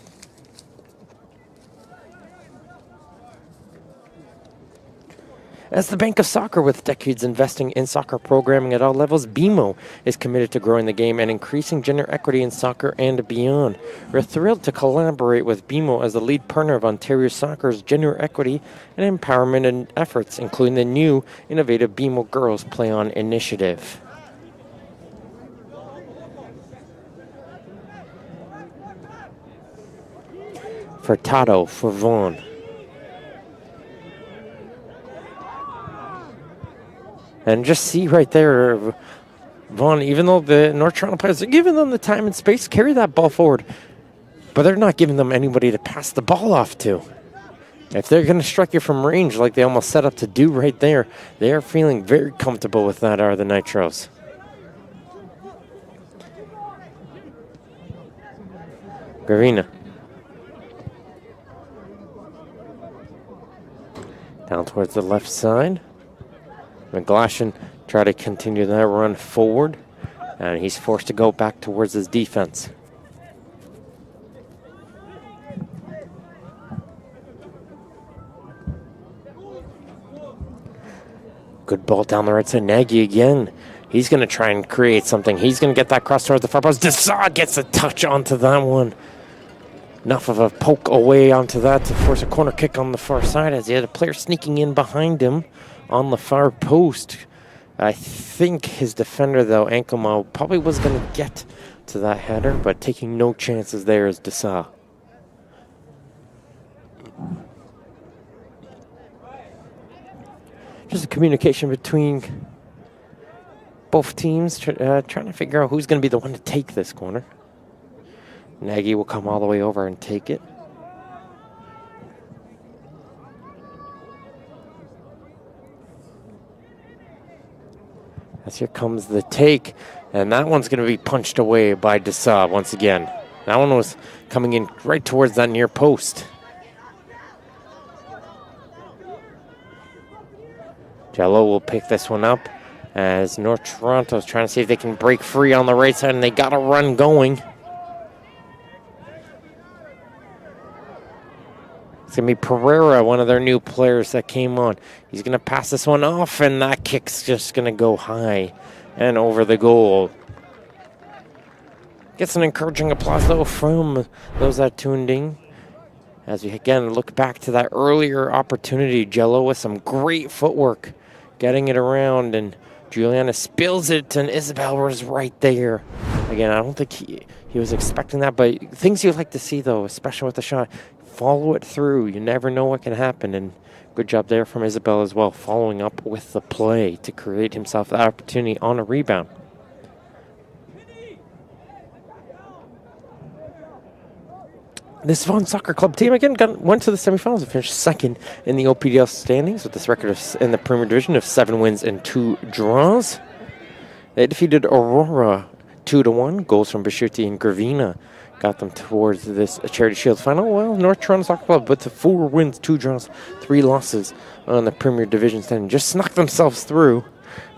Speaker 6: As the Bank of Soccer, with decades investing in soccer programming at all levels, BMO is committed to growing the game and increasing gender equity in soccer and beyond. We're thrilled to collaborate with BMO as the lead partner of Ontario Soccer's gender equity and empowerment and efforts, including the new innovative BMO Girls Play On initiative. Furtado for Vaughan. And just see right there, Vaughan, even though the North Toronto players are giving them the time and space to carry that ball forward, but they're not giving them anybody to pass the ball off to. If they're going to strike you from range like they almost set up to do right there, they are feeling very comfortable with that, are the Nitros. Gravina. Down towards the left side. McGlashan try to continue that run forward, and he's forced to go back towards his defense. Good ball down the right side. Nagy again. He's going to try and create something. He's going to get that cross towards the far post. Desad gets a touch onto that one. Enough of a poke away onto that to force a corner kick on the far side as he had a player sneaking in behind him on the far post. I think his defender, though, Ankoma, probably was going to get to that header, but taking no chances there is Desad. Just a communication between both teams, trying to figure out who's going to be the one to take this corner. Nagy will come all the way over and take it. As here comes the take, and that one's going to be punched away by Dessau once again. That one was coming in right towards that near post. Jello will pick this one up as North Toronto's trying to see if they can break free on the right side, and they got a run going. It's going to be Pereira, one of their new players that came on. He's going to pass this one off, and that kick's just going to go high and over the goal. Gets an encouraging applause, though, from those that tuned in. As we, again, look back to that earlier opportunity, Jello with some great footwork, getting it around, and Juliana spills it, and Isabel was right there. Again, I don't think he was expecting that, but things you'd like to see, though, especially with the shot, follow it through. You never know what can happen, and good job there from Isabel as well, following up with the play to create himself that opportunity on a rebound. This Vaughan Soccer Club team, again, went to the semifinals and finished second in the OPDL standings with this record in the Premier Division of 7 wins and 2 draws. They defeated Aurora 2-1. Goals from Bishuti and Gravina got them towards this Charity Shield final. Well, North Toronto Soccer Club with the 4 wins, 2 draws, 3 losses on the Premier Division standing just snuck themselves through.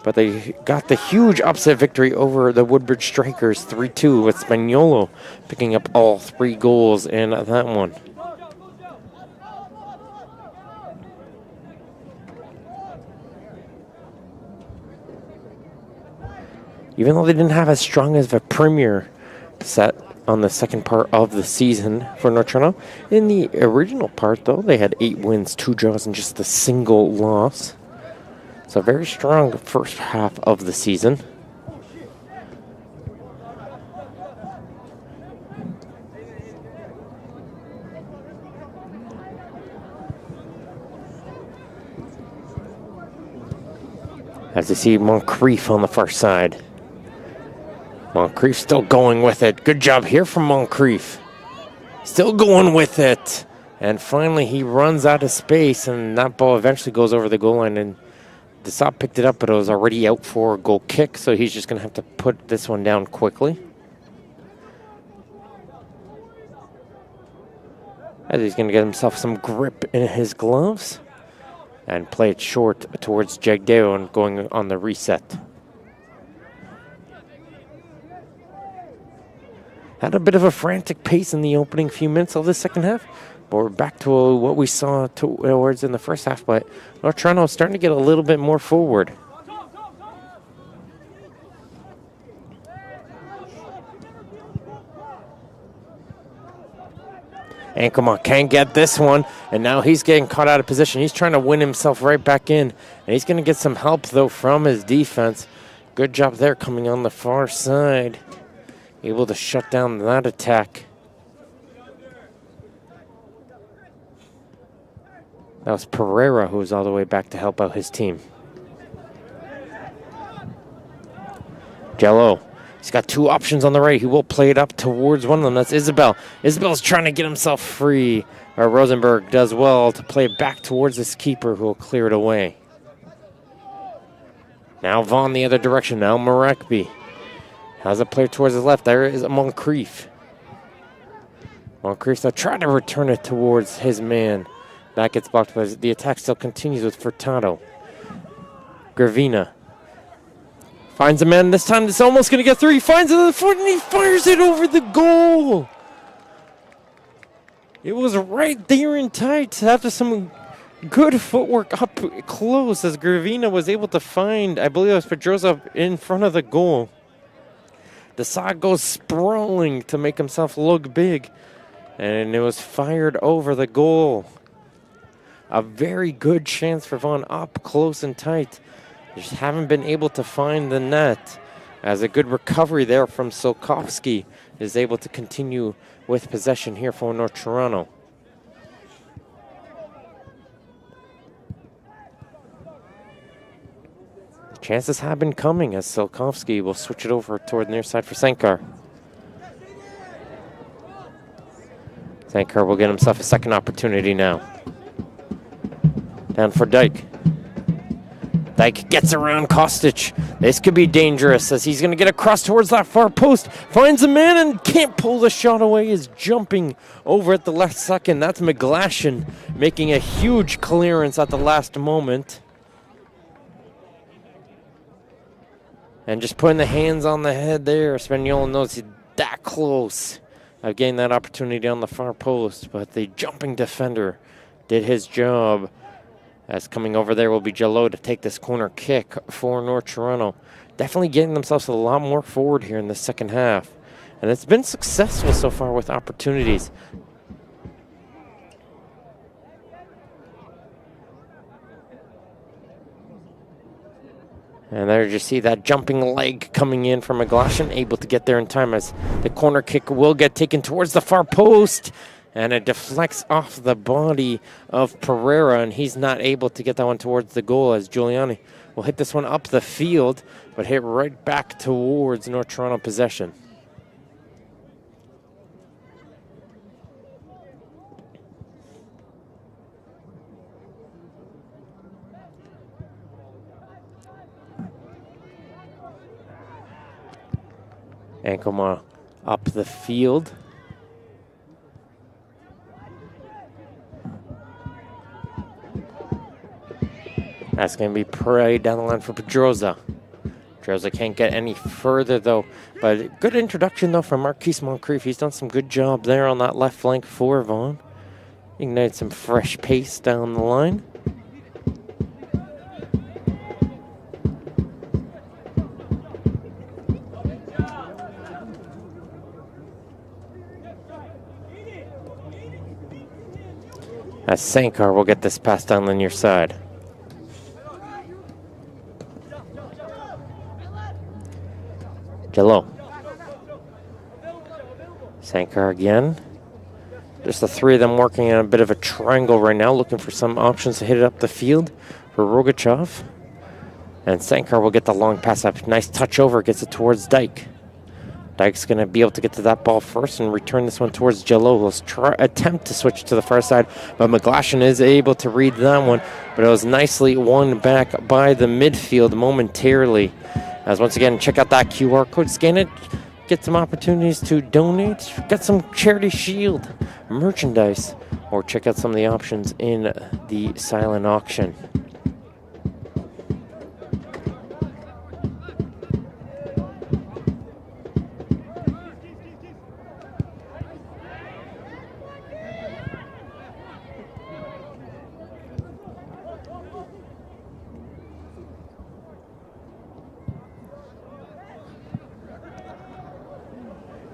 Speaker 6: But they got the huge upset victory over the Woodbridge Strikers 3-2 with Spaniolo picking up all 3 goals in that one. Even though they didn't have as strong as a Premier set on the second part of the season for North Toronto, in the original part, though, they had 8 wins, 2 draws, and just a single loss. So a very strong first half of the season. As you see Moncrief on the far side. Moncrief still going with it. Good job here from Moncrief. Still going with it. And finally he runs out of space, and that ball eventually goes over the goal line, and Dessau picked it up, but it was already out for a goal kick, so he's just going to have to put this one down quickly. As he's going to get himself some grip in his gloves and play it short towards Jagdeo and going on the reset. Had a bit of a frantic pace in the opening few minutes of the second half. We're back to what we saw towards in the first half, but North Toronto is starting to get a little bit more forward. Ankama can't get this one, and now he's getting caught out of position. He's trying to win himself right back in, and he's going to get some help, though, from his defense. Good job there coming on the far side. Able to shut down that attack. That was Pereira who was all the way back to help out his team. Jello. He's got 2 options on the right. He will play it up towards one of them. That's Isabel. Isabel's trying to get himself free. Rosenberg does well to play it back towards this keeper who will clear it away. Now Vaughan the other direction. Now Marekby has a player towards his left. There is Moncrief. Moncrief, they'll try to return it towards his man. That gets blocked, but the attack still continues with Furtado. Gravina finds a man. This time it's almost going to get through. He finds it at the foot, and he fires it over the goal. It was right there in tight after some good footwork up close as Gravina was able to find, I believe it was Pedroza in front of the goal. Dessau goes sprawling to make himself look big, and it was fired over the goal. A very good chance for Vaughan up close and tight. They just haven't been able to find the net. As a good recovery there from Sokovsky is able to continue with possession here for North Toronto. The chances have been coming as Sokovsky will switch it over toward the near side for Sankar. Sankar will get himself a second opportunity now. Down for Dyke. Dyke gets around Kostic. This could be dangerous as he's going to get across towards that far post. Finds a man and can't pull the shot away. Is jumping over at the last second. That's McGlashan making a huge clearance at the last moment. And just putting the hands on the head there. Spagnuolo knows he's that close of getting that opportunity on the far post. But the jumping defender did his job. As coming over there will be Jalot to take this corner kick for North Toronto. Definitely getting themselves a lot more forward here in the second half. And it's been successful so far with opportunities. And there you see that jumping leg coming in from McGlashan, able to get there in time as the corner kick will get taken towards the far post. And it deflects off the body of Pereira, and he's not able to get that one towards the goal as Giuliani will hit this one up the field, but hit right back towards North Toronto possession. Ankoma up the field. That's going to be prayed down the line for Pedroza. Pedroza can't get any further, though. But good introduction, though, from Marquise Moncrief. He's done some good job there on that left flank for Vaughan. Ignited some fresh pace down the line. As Sankar will get this pass down the near side. Jalot. Sankar again. Just the three of them working in a bit of a triangle right now, looking for some options to hit it up the field for Rogachev. And Sankar will get the long pass up. Nice touch over, gets it towards Dyke. Dyke's going to be able to get to that ball first and return this one towards Jalot. He'll attempt to switch to the far side, but McGlashan is able to read that one. But it was nicely won back by the midfield momentarily. As once again, check out that QR code, scan it, get some opportunities to donate, get some charity shield merchandise, or check out some of the options in the silent auction.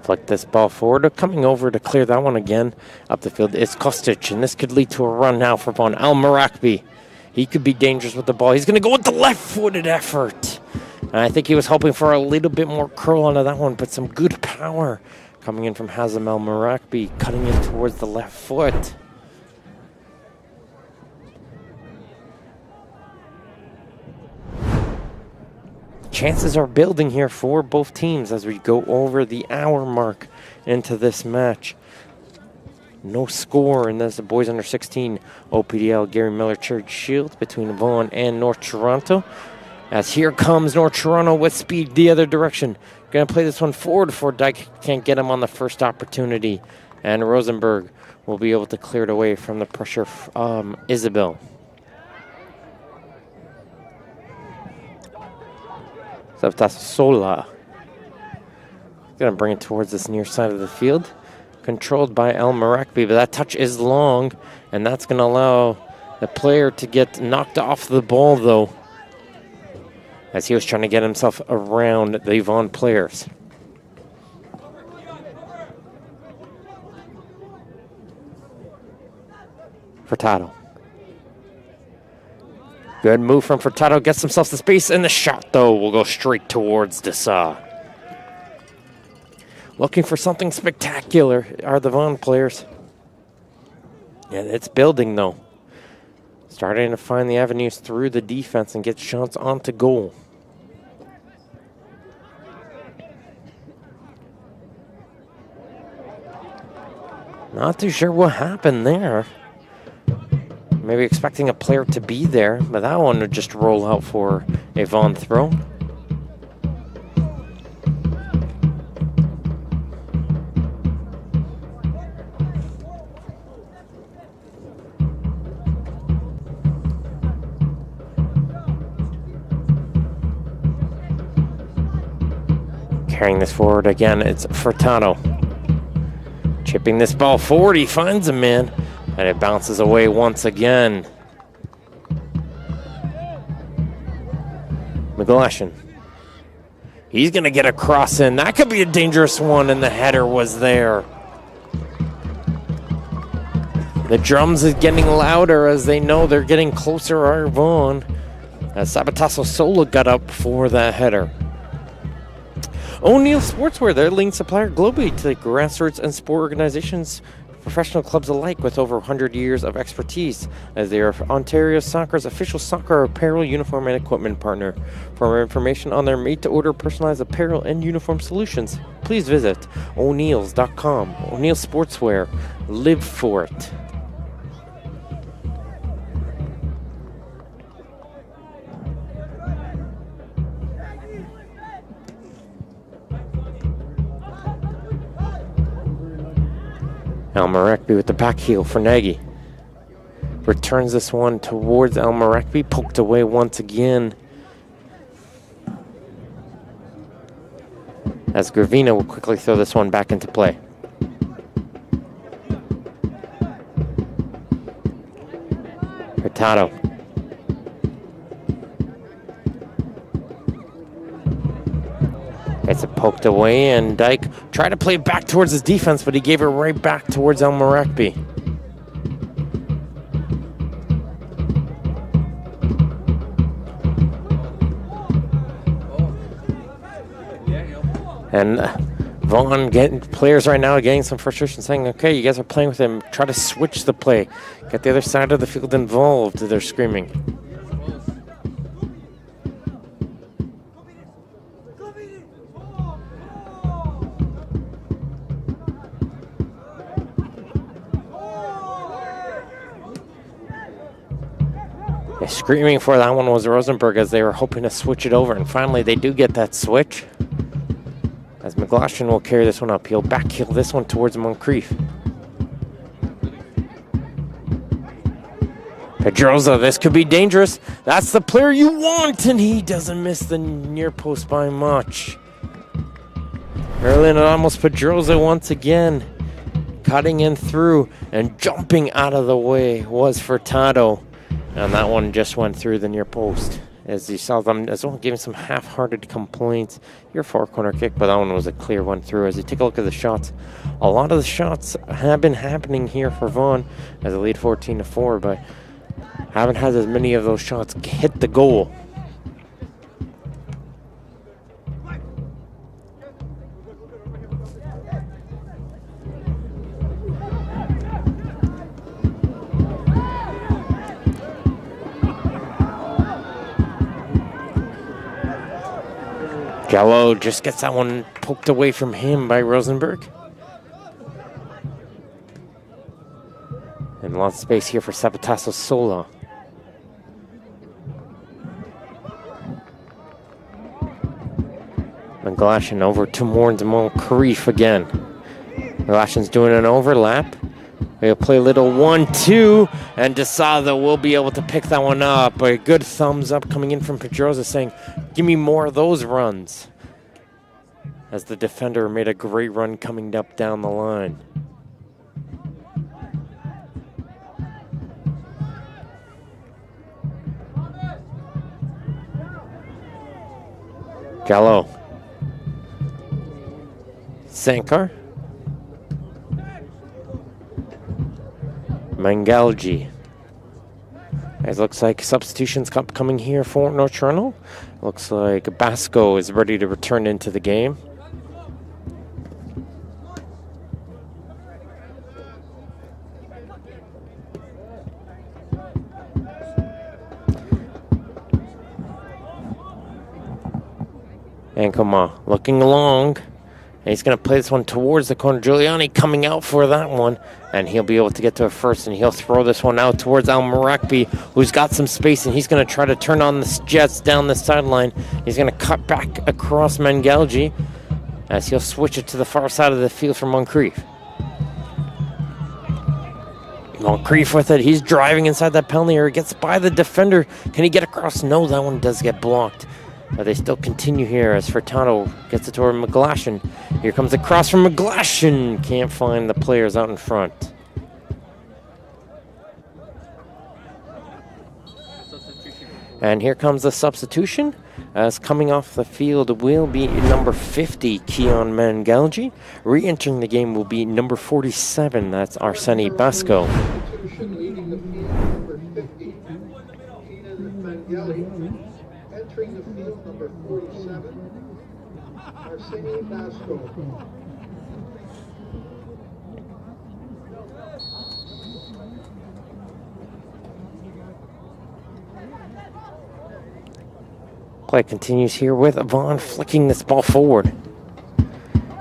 Speaker 6: Flick this ball forward. Coming over to clear that one again up the field is Kostic, and this could lead to a run now for Vaughan. Al Marakbi, he could be dangerous with the ball. He's going to go with the left-footed effort. And I think he was hoping for a little bit more curl onto that one, but some good power coming in from Hazem Al Marakbi, cutting in towards the left foot. Chances are building here for both teams as we go over the hour mark into this match. No score, and that's the boys under 16 OPDL Gary Miller Charity Shield between Vaughan and North Toronto. As here comes North Toronto with speed the other direction. Going to play this one forward before Dyke can't get him on the first opportunity. And Rosenberg will be able to clear it away from the pressure from Isabel. Sola. Gonna bring it towards this near side of the field. Controlled by El Marakbi, but that touch is long, and that's gonna allow the player to get knocked off the ball, though, as he was trying to get himself around the Vaughan players. Furtado. Good move from Furtado, gets himself the space, and the shot, though, will go straight towards Desa. Looking for something spectacular are the Vaughan players. Yeah, it's building, though. Starting to find the avenues through the defense and get shots onto goal. Not too sure what happened there. Maybe expecting a player to be there, but that one would just roll out for a Vaughan throw. Carrying this forward again, it's Furtado. Chipping this ball forward, he finds a man, and it bounces away once again. McGlashan. He's going to get a cross in. That could be a dangerous one, and the header was there. The drums is getting louder as they know they're getting closer to Vaughan. As Sabatasso Sola got up for that header. O'Neill Sportswear, their leading supplier globally to grassroots and sport organizations, professional clubs alike, with over 100 years of expertise, as they are Ontario Soccer's official soccer apparel, uniform, and equipment partner. For more information on their made-to-order personalized apparel and uniform solutions, please visit o'neills.com. O'Neill Sportswear, live for it. Almarekby with the back heel for Nagy. Returns this one towards Almarekby, poked away once again. As Gravina will quickly throw this one back into play. Hurtado. Gets it poked away, and Dyke tried to play it back towards his defense, but he gave it right back towards Almarekby. And Vaughan players right now are getting some frustration, saying, okay, you guys are playing with him. Try to switch the play. Get the other side of the field involved, they're screaming. Screaming for that one was Rosenberg as they were hoping to switch it over, and finally they do get that switch. As McGlashan will carry this one up, he'll backheel this one towards Moncrief. Pedroza, this could be dangerous. That's the player you want, and he doesn't miss the near post by much. Erlen almost Pedroza once again. Cutting in through and jumping out of the way was Furtado. And that one just went through the near post. As you saw them as well giving some half-hearted complaints. Your four-corner kick, but that one was a clear one through. As you take a look at the shots, a lot of the shots have been happening here for Vaughan as they lead 14-4, but haven't had as many of those shots hit the goal. Gallo just gets that one poked away from him by Rosenberg. And lots of space here for Sabatasso Sola. McGlashan over to Moncrief again. McGlashan's doing an overlap. We'll play a little 1-2, and DeSada will be able to pick that one up. A good thumbs up coming in from Pedroza saying, give me more of those runs. As the defender made a great run coming up down the line. Gallo. Sankar. Mangalji. It looks like substitutions coming here for North Toronto. Looks like Basco is ready to return into the game. Ankoma looking long. And he's going to play this one towards the corner. Giuliani coming out for that one. And he'll be able to get to it first. And he'll throw this one out towards Al Marakbi, who's got some space. And he's going to try to turn on the Jets down the sideline. He's going to cut back across Mengalji as he'll switch it to the far side of the field for Moncrief. Moncrief with it. He's driving inside that penalty area. Gets by the defender. Can he get across? No, that one does get blocked. But they still continue here as Furtado gets it toward McGlashan. Here comes the cross from McGlashan. Can't find the players out in front. And here comes the substitution. As coming off the field will be number 50, Keon Mengalji. Re-entering the game will be number 47, that's Arseni Basco.
Speaker 4: Entering the field, number 47, Arseni Basco.
Speaker 6: Play continues here with Vaughan flicking this ball forward.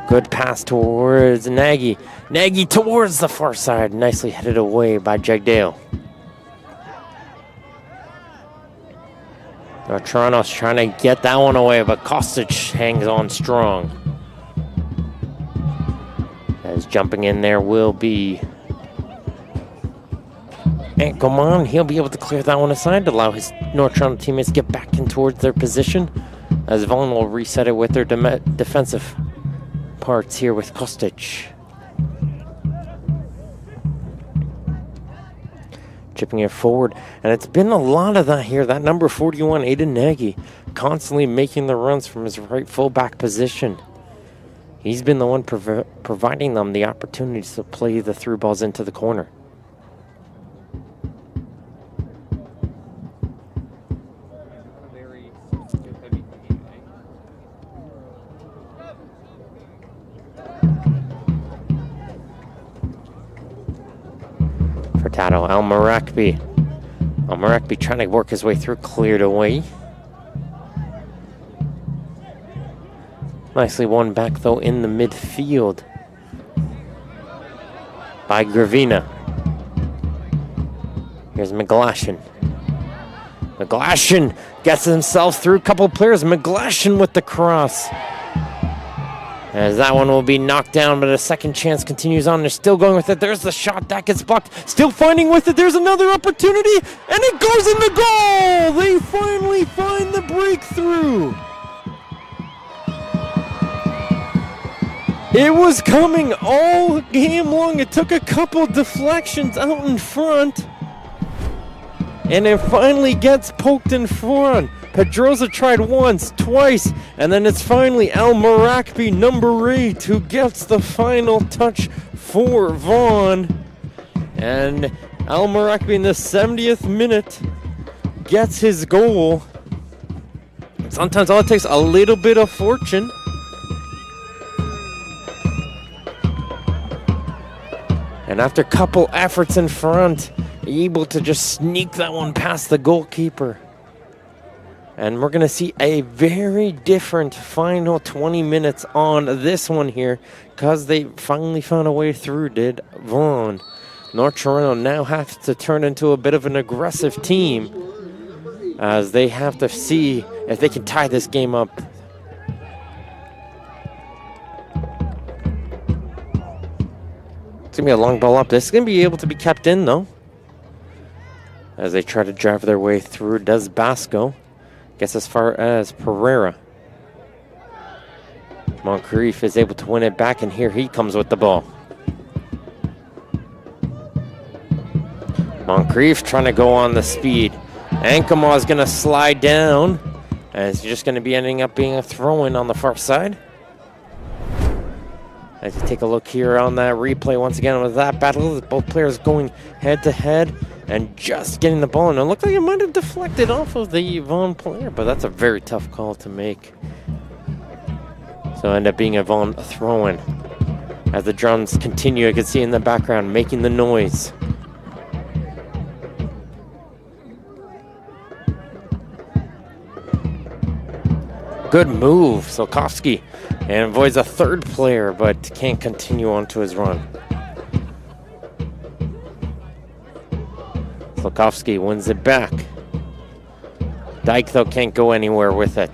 Speaker 6: Good pass towards Nagy. Nagy towards the far side. Nicely headed away by Jagdale. Toronto's trying to get that one away, but Kostic hangs on strong. As jumping in there will be Ankoman. He'll be able to clear that one aside to allow his North Toronto teammates to get back in towards their position. As Vaughan will reset it with their defensive parts here with Kostic. Chipping it forward, and it's been a lot of that here. That number 41, Aiden Nagy, constantly making the runs from his right fullback position. He's been the one providing them the opportunities to play the through balls into the corner. Furtado, Al Marakbi. Al Marakbi trying to work his way through, cleared away. Nicely won back though in the midfield by Gravina. Here's McGlashan. McGlashan gets himself through a couple of players. McGlashan with the cross. As that one will be knocked down, but a second chance continues on. They're still going with it. There's the shot. That gets blocked. Still finding with it. There's another opportunity, and it goes in the goal! They finally find the breakthrough. It was coming all game long. It took a couple deflections out in front, and it finally gets poked in front. Pedroza tried once, twice, and then it's finally Al Marakbi, number 8, who gets the final touch for Vaughan. And Al Marakbi in the 70th minute gets his goal. Sometimes all it takes a little bit of fortune. And after a couple efforts in front, able to just sneak that one past the goalkeeper. And we're going to see a very different final 20 minutes on this one here, because they finally found a way through, did Vaughan. North Toronto now has to turn into a bit of an aggressive team, as they have to see if they can tie this game up. It's going to be a long ball up. This is going to be able to be kept in, though, as they try to drive their way through. Does Basco. Gets as far as Pereira. Moncrief is able to win it back, and here he comes with the ball. Moncrief trying to go on the speed. Ankama is going to slide down, and it's just going to be ending up being a throw-in on the far side. As you take a look here on that replay once again with that battle, both players going head-to-head. And just getting the ball, and it looked like it might have deflected off of the Vaughan player, but that's a very tough call to make. So end up being a Vaughan throw-in. As the drums continue, I can see in the background making the noise. Good move, Solkowski And avoids a third player, but can't continue on to his run. Slokowski wins it back. Dyke, though, can't go anywhere with it.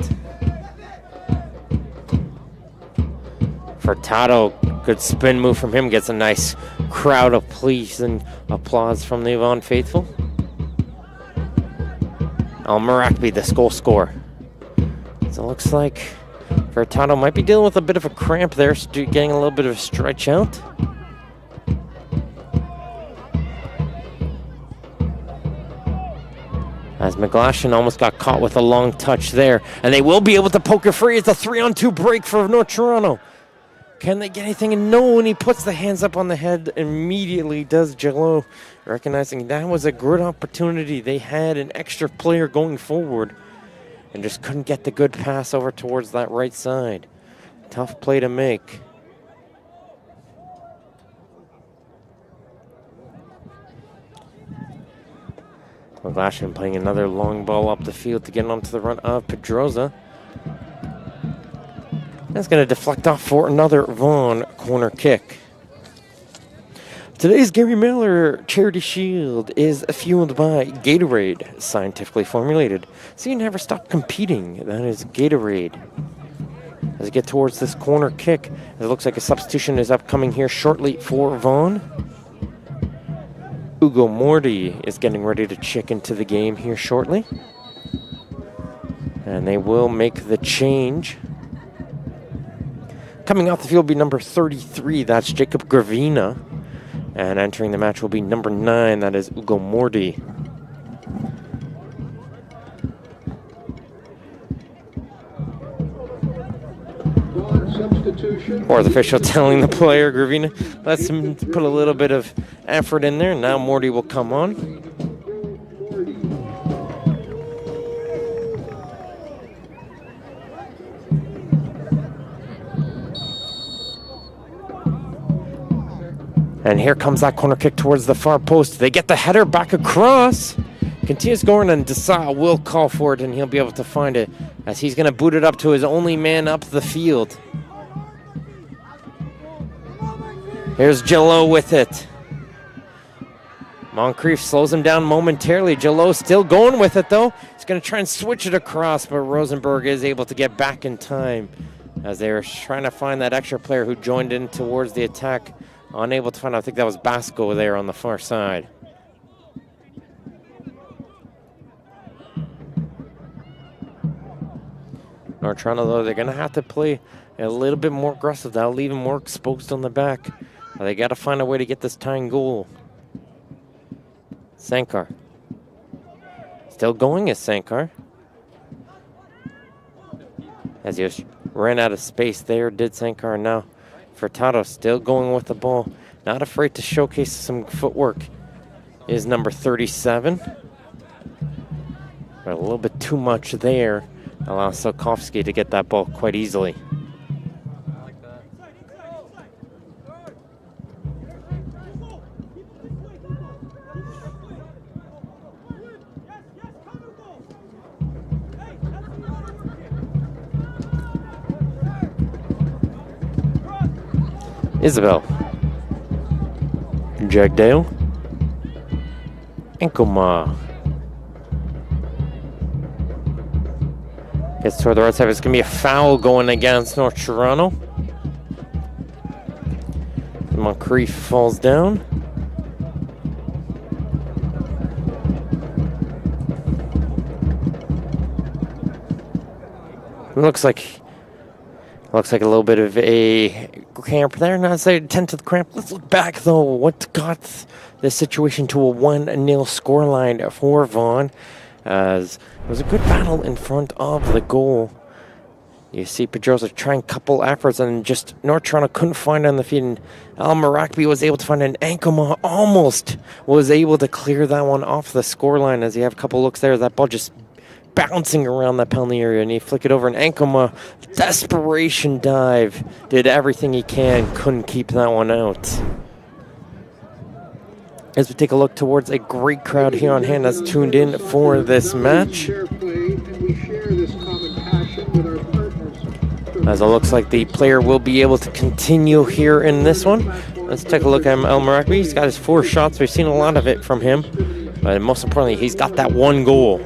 Speaker 6: Furtado, good spin move from him. Gets a nice crowd of pleas and applause from the Vaughan faithful. Al-Marakbi, the goal scorer. So it looks like Furtado might be dealing with a bit of a cramp there, getting a little bit of a stretch out. As McGlashan almost got caught with a long touch there. And they will be able to poke it free. It's a 3-on-2 break for North Toronto. Can they get anything? And no, and he puts the hands up on the head immediately, does Jello, recognizing that was a good opportunity. They had an extra player going forward and just couldn't get the good pass over towards that right side. Tough play to make. McGlashan playing another long ball up the field to get onto the run of Pedroza. That's going to deflect off for another Vaughan corner kick. Today's Gary Miller Charity Shield is fueled by Gatorade, scientifically formulated, so you never stop competing. That is Gatorade. As we get towards this corner kick, it looks like a substitution is upcoming here shortly for Vaughan. Ugo Morty is getting ready to check into the game here shortly. And they will make the change. Coming off the field will be number 33, that's Jacob Gravina. And entering the match will be number 9, that is Ugo Morty. Fourth official telling the player, Gravina, let's him put a little bit of effort in there. Now Morty will come on. And here comes that corner kick towards the far post. They get the header back across. Continues scoring, and Desai will call for it, and he'll be able to find it as he's going to boot it up to his only man up the field. Here's Jello with it. Moncrief slows him down momentarily. Jello still going with it, though. He's going to try and switch it across, but Rosenberg is able to get back in time as they were trying to find that extra player who joined in towards the attack. Unable to find out. I think that was Basco there on the far side. North Toronto, though, they're going to have to play a little bit more aggressive. That'll leave him more exposed on the back. They got to find a way to get this tying goal. Sankar. Still going is Sankar. As he ran out of space there, did Sankar. Now Furtado still going with the ball. Not afraid to showcase some footwork is number 37. But a little bit too much there. Allows Sokovsky to get that ball quite easily. Isabel. Jagdale. Enkoma. Gets toward the right side. It's going to be a foul going against North Toronto. Moncrief falls down. Looks like a little bit of a cramp there. Not say 10 to the cramp. Let's look back though. What got this situation to a 1-0 scoreline for Vaughan? As it was a good battle in front of the goal. You see Pedroza trying a couple efforts and just North Toronto couldn't find it on the feet. And Al-Marakbi was able to find an Ankoma, almost was able to clear that one off the scoreline. As you have a couple looks there, that ball just bouncing around that penalty area, and he flicked it over, and Ankoma, desperation dive, did everything he can, couldn't keep that one out. As we take a look towards a great crowd here on hand that's tuned in for this match. as it looks like the player will be able to continue here in this one. Let's take a look at El Marakbi. He's got his 4 shots. We've seen a lot of it from him. But most importantly, he's got that 1 goal.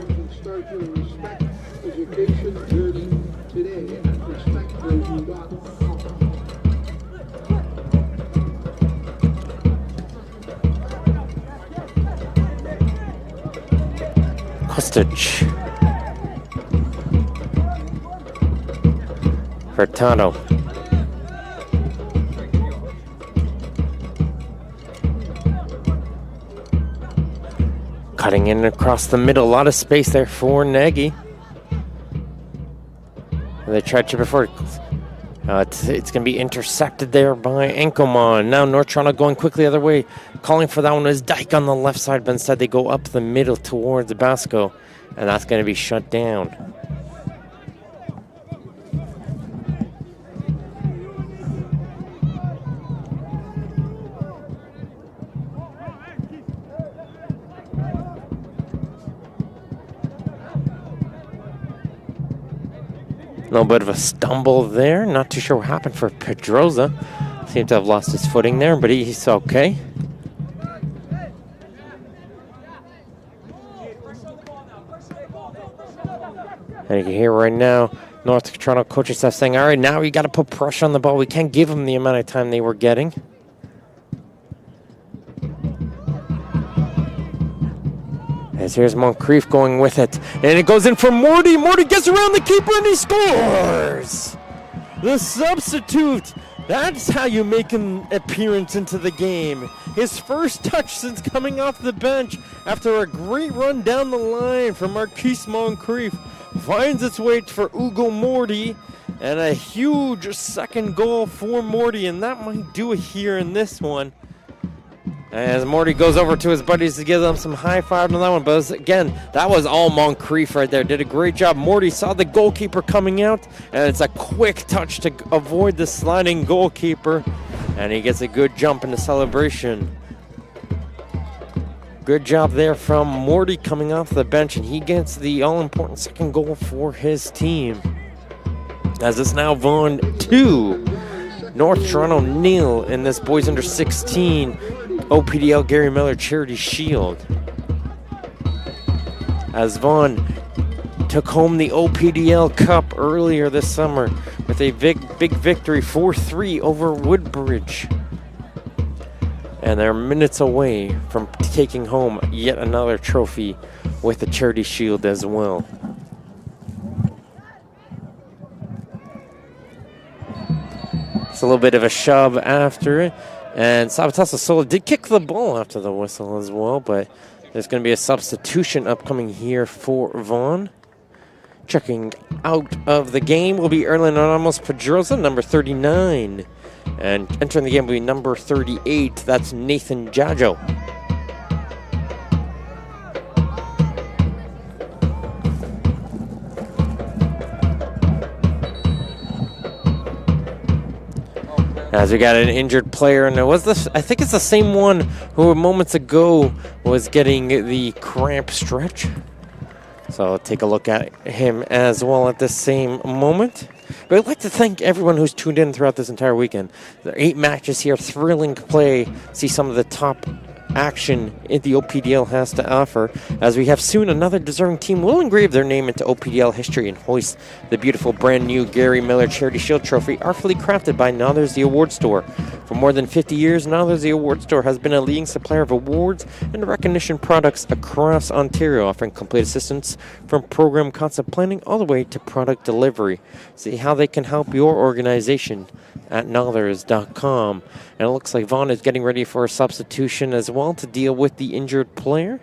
Speaker 6: Kostic. Furtado. Cutting in across the middle, a lot of space there for Nagy. They tried to before. It's going to be intercepted there by Enkelman. Now North Toronto going quickly the other way. Calling for that one is Dyke on the left side, but instead they go up the middle towards Basco. And that's going to be shut down. A little bit of a stumble there. Not too sure what happened for Pedroza. Seemed to have lost his footing there, but he's okay. And you can hear right now, North Toronto coaching staff saying, all right, now we got to put pressure on the ball. We can't give them the amount of time they were getting. As here's Moncrief going with it. And it goes in for Morty. Morty gets around the keeper and he scores! The substitute. That's how you make an appearance into the game. His first touch since coming off the bench after a great run down the line from Marquise Moncrief. Finds its way for Ugo Morty. And a huge second goal for Morty. And that might do it here in this one. As Morty goes over to his buddies to give them some high five on that one. But again, that was all Moncrief right there. Did a great job. Morty saw the goalkeeper coming out. And it's a quick touch to avoid the sliding goalkeeper. And he gets a good jump in the celebration. Good job there from Morty coming off the bench. And he gets the all-important second goal for his team. As it's now Vaughan 2. North Toronto 0 in this boys under 16 OPDL Gary Miller Charity Shield. As Vaughan took home the OPDL Cup earlier this summer with a big victory 4-3 over Woodbridge. And they're minutes away from taking home yet another trophy with the Charity Shield as well. It's a little bit of a shove after it. And Sabatasa Sola did kick the ball after the whistle as well, but there's going to be a substitution upcoming here for Vaughan. Checking out of the game will be Erlen Ramos Pedroza, number 39. And entering the game will be number 38. That's Nathan Jajo. As we got an injured player, and I think it's the same one who moments ago was getting the cramp stretch. So I'll take a look at him as well at the same moment. But I'd like to thank everyone who's tuned in throughout this entire weekend. There are 8 matches here, thrilling play. See some of the top action the OPDL has to offer, as we have soon another deserving team will engrave their name into OPDL history and hoist the beautiful brand new Gary Miller Charity Shield Trophy, artfully crafted by Nothers the Award Store. For more than 50 years, Nothers the Award Store has been a leading supplier of awards and recognition products across Ontario, offering complete assistance from program concept planning all the way to product delivery. See how they can help your organization at Nothers.com. And it looks like Vaughan is getting ready for a substitution as well to deal with the injured player.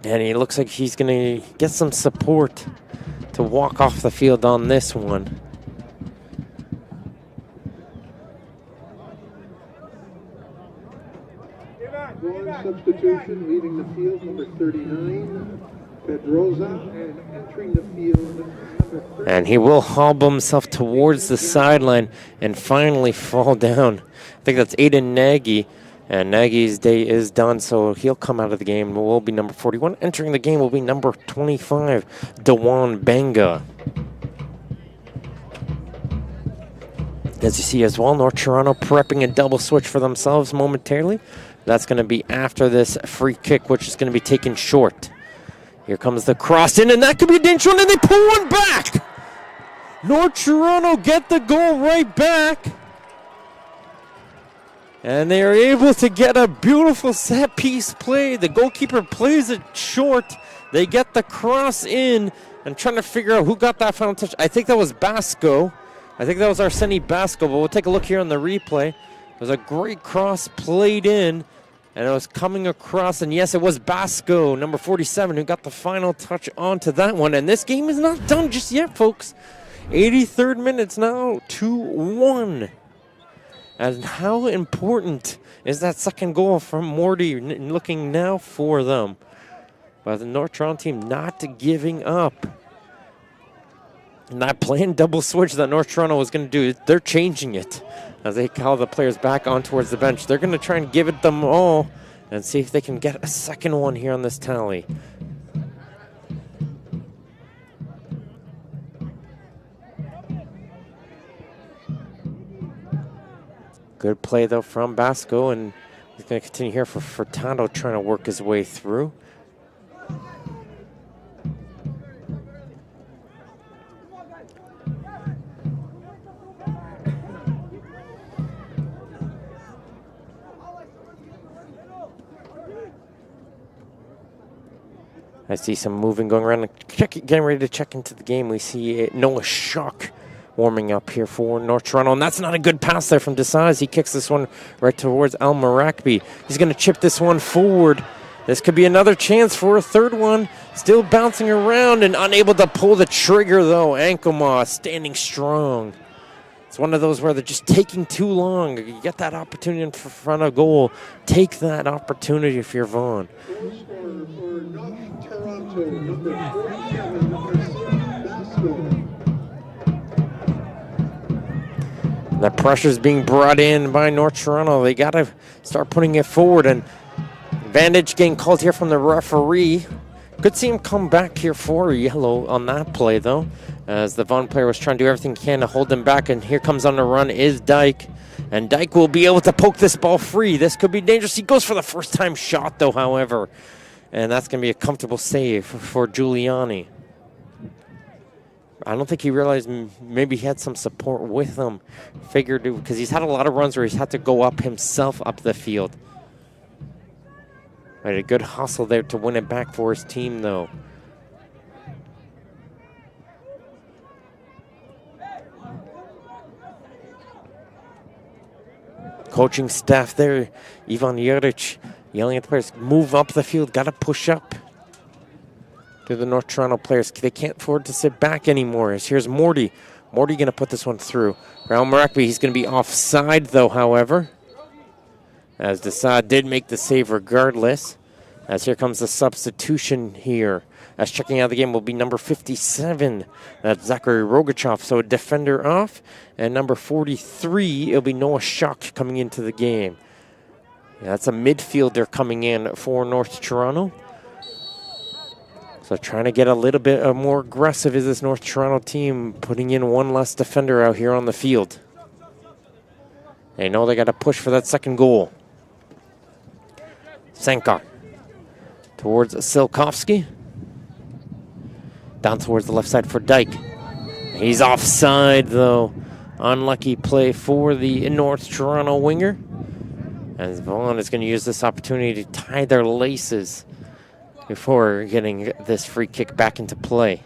Speaker 6: And he looks like he's going to get some support to walk off the field on this one.
Speaker 4: Vaughan substitution, leaving the field, number 39, Pedroza, and entering the field, number 30.
Speaker 6: And he will hobble himself towards the sideline and finally fall down. I think that's Aiden Nagy. And Nagy's day is done, so he'll come out of the game. It will be number 41. Entering the game will be number 25, Dewan Banga. As you see as well, North Toronto prepping a double switch for themselves momentarily. That's going to be after this free kick, which is going to be taken short. Here comes the cross in, and that could be a dangerous one, and they pull one back. North Toronto get the goal right back. And they are able to get a beautiful set piece play. The goalkeeper plays it short. They get the cross in and trying to figure out who got that final touch. I think that was Basco. I think that was Arseny Basco, but we'll take a look here on the replay. It was a great cross played in, and it was coming across, and yes, it was Basco, number 47, who got the final touch onto that one. And this game is not done just yet, folks. 83rd minute now, 2-1. And how important is that second goal from Morty looking now for them? But the North Toronto team not giving up. Not playing double switch that North Toronto was going to do. They're changing it as they call the players back on towards the bench. They're going to try and give it them all and see if they can get a second one here on this tally. Good play, though, from Basco, and he's going to continue here for Furtado trying to work his way through. I see some moving going around. Getting ready to check into the game. We see Noah Shock warming up here for North Toronto. And that's not a good pass there from Desai. He kicks this one right towards Al Marakbi. He's going to chip this one forward. This could be another chance for a third one. Still bouncing around and unable to pull the trigger, though. Ankoma standing strong. It's one of those where they're just taking too long. You get that opportunity in front of goal. Take that opportunity if you're Vaughan. The pressure's being brought in by North Toronto. They got to start putting it forward. And advantage getting called here from the referee. Could see him come back here for a yellow on that play, though, as the Vaughan player was trying to do everything he can to hold them back. And here comes on the run is Dyke. And Dyke will be able to poke this ball free. This could be dangerous. He goes for the first-time shot, though, however. And that's going to be a comfortable save for Giuliani. I don't think he realized maybe he had some support with him. Figured, because he's had a lot of runs where he's had to go up himself up the field. Right, a good hustle there to win it back for his team, though. Coaching staff there, Ivan Juric, yelling at the players, move up the field, got to push up. To the North Toronto players, they can't afford to sit back anymore. As here's Morty. Morty going to put this one through. Raul Marakbi, he's going to be offside, though, however. As Desai did make the save regardless. As here comes the substitution here. As checking out the game will be number 57. That's Zachary Rogachev, so a defender off. And number 43, it'll be Noah Shock coming into the game. Yeah, that's a midfielder coming in for North Toronto. So trying to get a little bit more aggressive is this North Toronto team, putting in one less defender out here on the field. They know they got to push for that second goal. Sankar towards Silkovsky. Down towards the left side for Dyke. He's offside, though. Unlucky play for the North Toronto winger. As Vaughan is going to use this opportunity to tie their laces before getting this free kick back into play.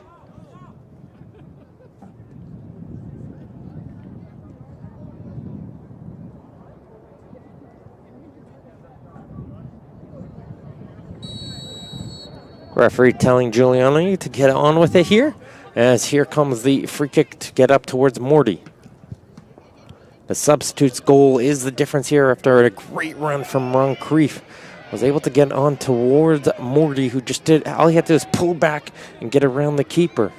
Speaker 6: Referee telling Giuliani to get on with it here, as here comes the free kick to get up towards Morty. The substitute's goal is the difference here after a great run from Ron Creef. Was able to get on towards Morty, who just did, all he had to do is pull back and get around the keeper.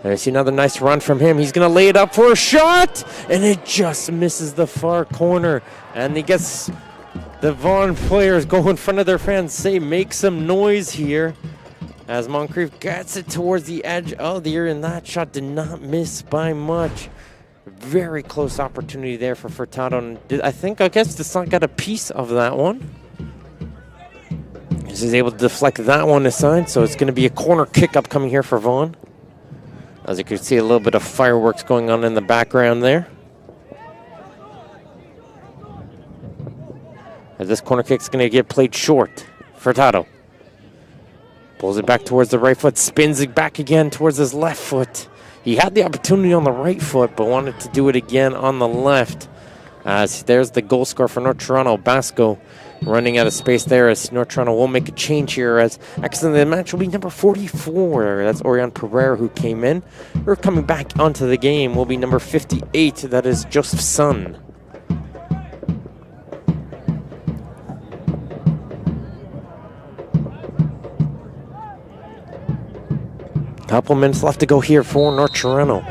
Speaker 6: And I see another nice run from him. He's going to lay it up for a shot, and it just misses the far corner. And he gets the Vaughan players go in front of their fans, say make some noise here. As Moncrief gets it towards the edge of the area, and that shot did not miss by much. very close opportunity there for Furtado. And I guess the Sun got a piece of that one. He's able to deflect that one aside, so it's going to be a corner kick upcoming here for Vaughan. As you can see, a little bit of fireworks going on in the background there. As this corner kick's going to get played short. Furtado pulls it back towards the right foot, spins it back again towards his left foot. He had the opportunity on the right foot, but wanted to do it again on the left. As there's the goal scorer for North Toronto, Basco, running out of space there as North Toronto will make a change here. As actually the match will be number 44. That's Orion Pereira who came in. We're coming back onto the game will be number 58. That is Joseph Sun. Couple minutes left to go here for North Toronto.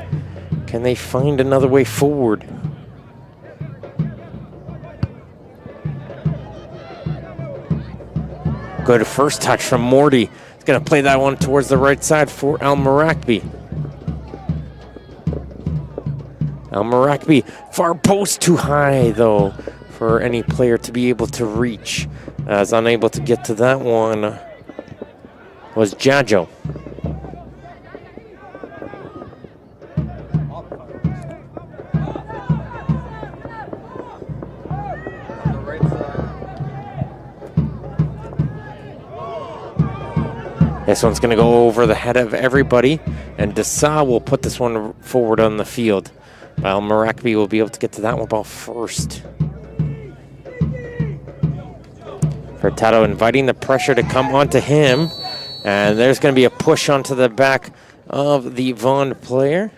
Speaker 6: Can they find another way forward? Good first touch from Morty. He's going to play that one towards the right side for Al Marakbi. Al Marakbi, far post too high though for any player to be able to reach. As unable to get to that one was Jajo. This one's going to go over the head of everybody, and Desa will put this one forward on the field. While Marakbi will be able to get to that one ball first. Furtado inviting the pressure to come onto him, and there's going to be a push onto the back of the Vaughan player.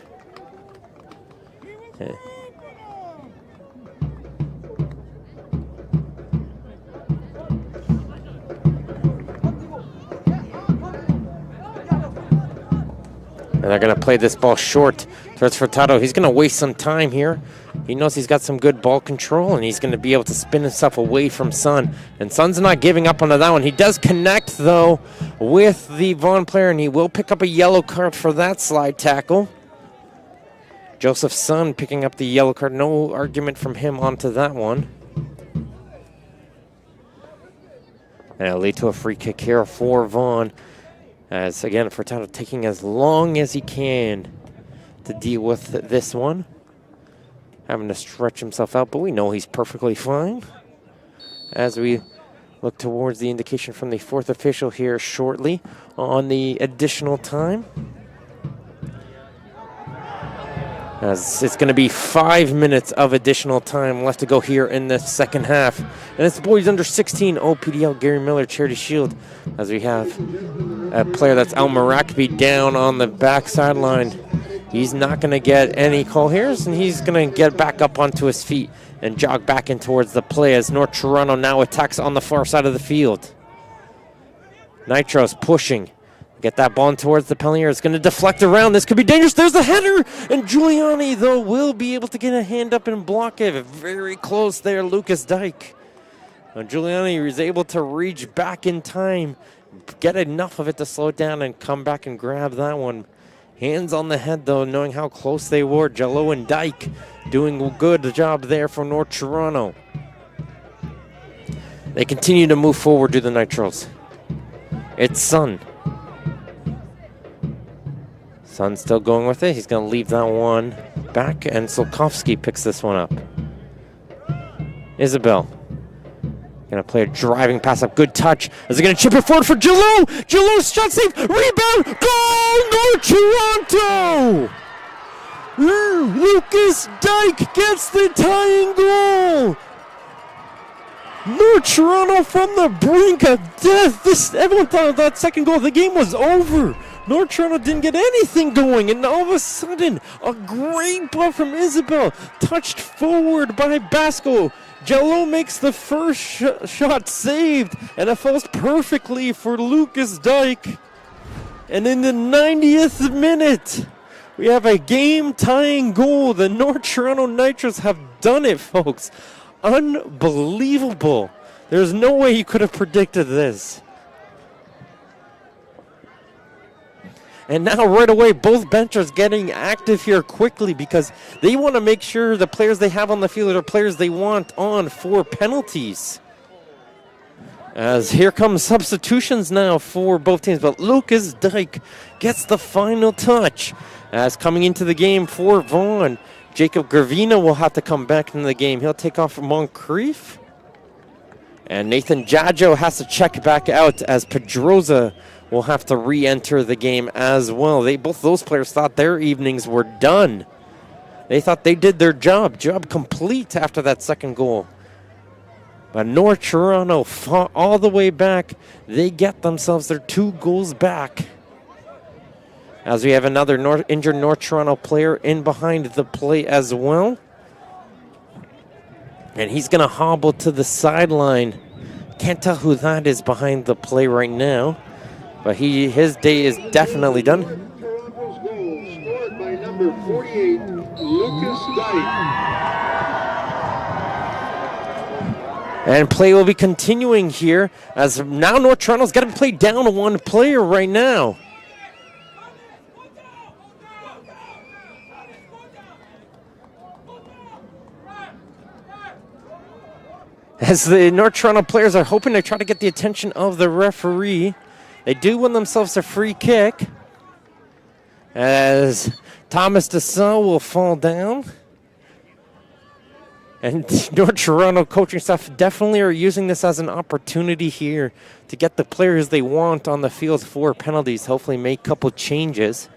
Speaker 6: And they're going to play this ball short towards Furtado. He's going to waste some time here. He knows he's got some good ball control, and he's going to be able to spin himself away from Sun. And Sun's not giving up on that one. He does connect, though, with the Vaughan player, and he will pick up a yellow card for that slide tackle. Joseph Sun picking up the yellow card. No argument from him onto that one. And it'll lead to a free kick here for Vaughan. As, again, Furtado taking as long as he can to deal with this one. Having to stretch himself out, but we know he's perfectly fine. As we look towards the indication from the fourth official here shortly on the additional time. As it's going to be 5 minutes of additional time left to go here in the second half. And it's the boys under 16 OPDL Gary Miller Charity Shield. As we have a player that's Al Marakbi down on the back sideline. He's not going to get any call here, and he's going to get back up onto his feet and jog back in towards the play as North Toronto now attacks on the far side of the field. Nitros pushing. Get that ball towards the penalty area. It's going to deflect around. This could be dangerous. There's a header. And Giuliani, though, will be able to get a hand up and block it. Very close there, Lucas Dyke. Now, Giuliani is able to reach back in time, get enough of it to slow it down and come back and grab that one. Hands on the head, though, knowing how close they were. Jello and Dyke doing a good job there for North Toronto. They continue to move forward to the Nitros. It's Sun. Sun's still going with it. He's going to leave that one back, and Solkovsky picks this one up. Isabel going to play a driving pass up. Good touch. Is he going to chip it forward for Jalou? Jalou's shot save. Rebound. Goal! North Toronto! Lucas Dyke gets the tying goal. North Toronto from the brink of death. Everyone thought that second goal, the game was over. North Toronto didn't get anything going, and all of a sudden, a great ball from Isabel, touched forward by Basco. Jello makes the first shot saved, and it falls perfectly for Lucas Dyke. And in the 90th minute, we have a game-tying goal. The North Toronto Nitros have done it, folks. Unbelievable. There's no way you could have predicted this. And now right away, both benchers getting active here quickly because they want to make sure the players they have on the field are players they want on for penalties. As here comes substitutions now for both teams, but Lucas Dyke gets the final touch. As coming into the game for Vaughan, Jacob Gravina will have to come back into the game. He'll take off Moncrief. And Nathan Jajo has to check back out as Pedroza will have to re-enter the game as well. Both those players thought their evenings were done. They thought they did their job complete after that second goal. But North Toronto fought all the way back. They get themselves their 2 goals back. As we have another injured North Toronto player in behind the play as well. And he's going to hobble to the sideline. Can't tell who that is behind the play right now. But his day is definitely done.
Speaker 4: Toronto's goal scored by number 48, Lucas Dyke.
Speaker 6: And play will be continuing here as now North Toronto's got to play down 1 player right now. As the North Toronto players are hoping to try to get the attention of the referee. They do win themselves a free kick. As Thomas Dessau will fall down. And North Toronto coaching staff definitely are using this as an opportunity here to get the players they want on the field for penalties. Hopefully make a couple changes.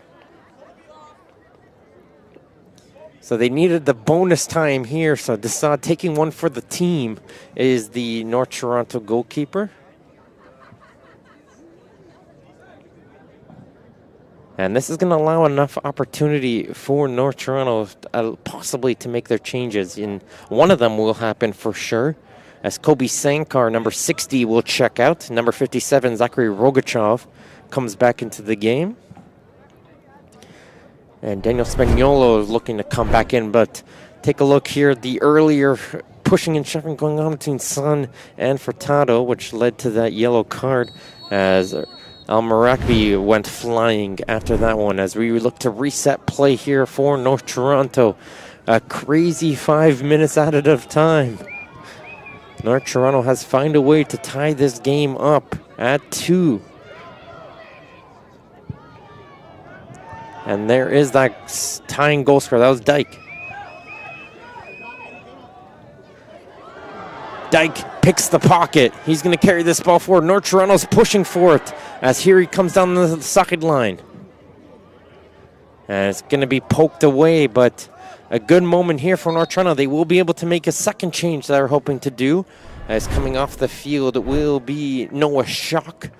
Speaker 6: So they needed the bonus time here. So Dessau taking one for the team is the North Toronto goalkeeper. And this is going to allow enough opportunity for North Toronto possibly to make their changes. And one of them will happen for sure, as Kobe Sankar, number 60, will check out. Number 57, Zachary Rogachev, comes back into the game. And Daniel Spagnuolo is looking to come back in, but take a look here at the earlier pushing and shoving going on between Sun and Furtado, which led to that yellow card as Al-Marakbi went flying after that one as we look to reset play here for North Toronto. A crazy 5 minutes added of time. North Toronto has found a way to tie this game up at 2. And there is that tying goal scorer. That was Dyke. Dyke picks the pocket. He's going to carry this ball forward. North Toronto's pushing for it as here he comes down the sideline. And it's going to be poked away, but a good moment here for North Toronto. They will be able to make a second change that they're hoping to do. As coming off the field will be Noah Schock,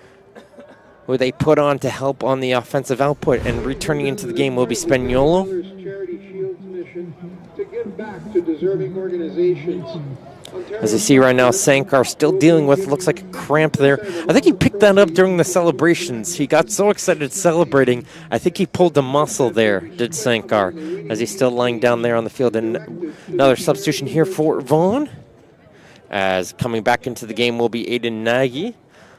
Speaker 6: who they put on to help on the offensive output. And returning into the game will be Spagnuolo.
Speaker 4: Charity Shield's mission to give back to deserving organizations.
Speaker 6: As you see right now, Sankar still dealing with, looks like a cramp there. I think he picked that up during the celebrations. He got so excited celebrating, I think he pulled the muscle there, did Sankar, as he's still lying down there on the field. And another substitution here for Vaughan, as coming back into the game will be Aiden Nagy.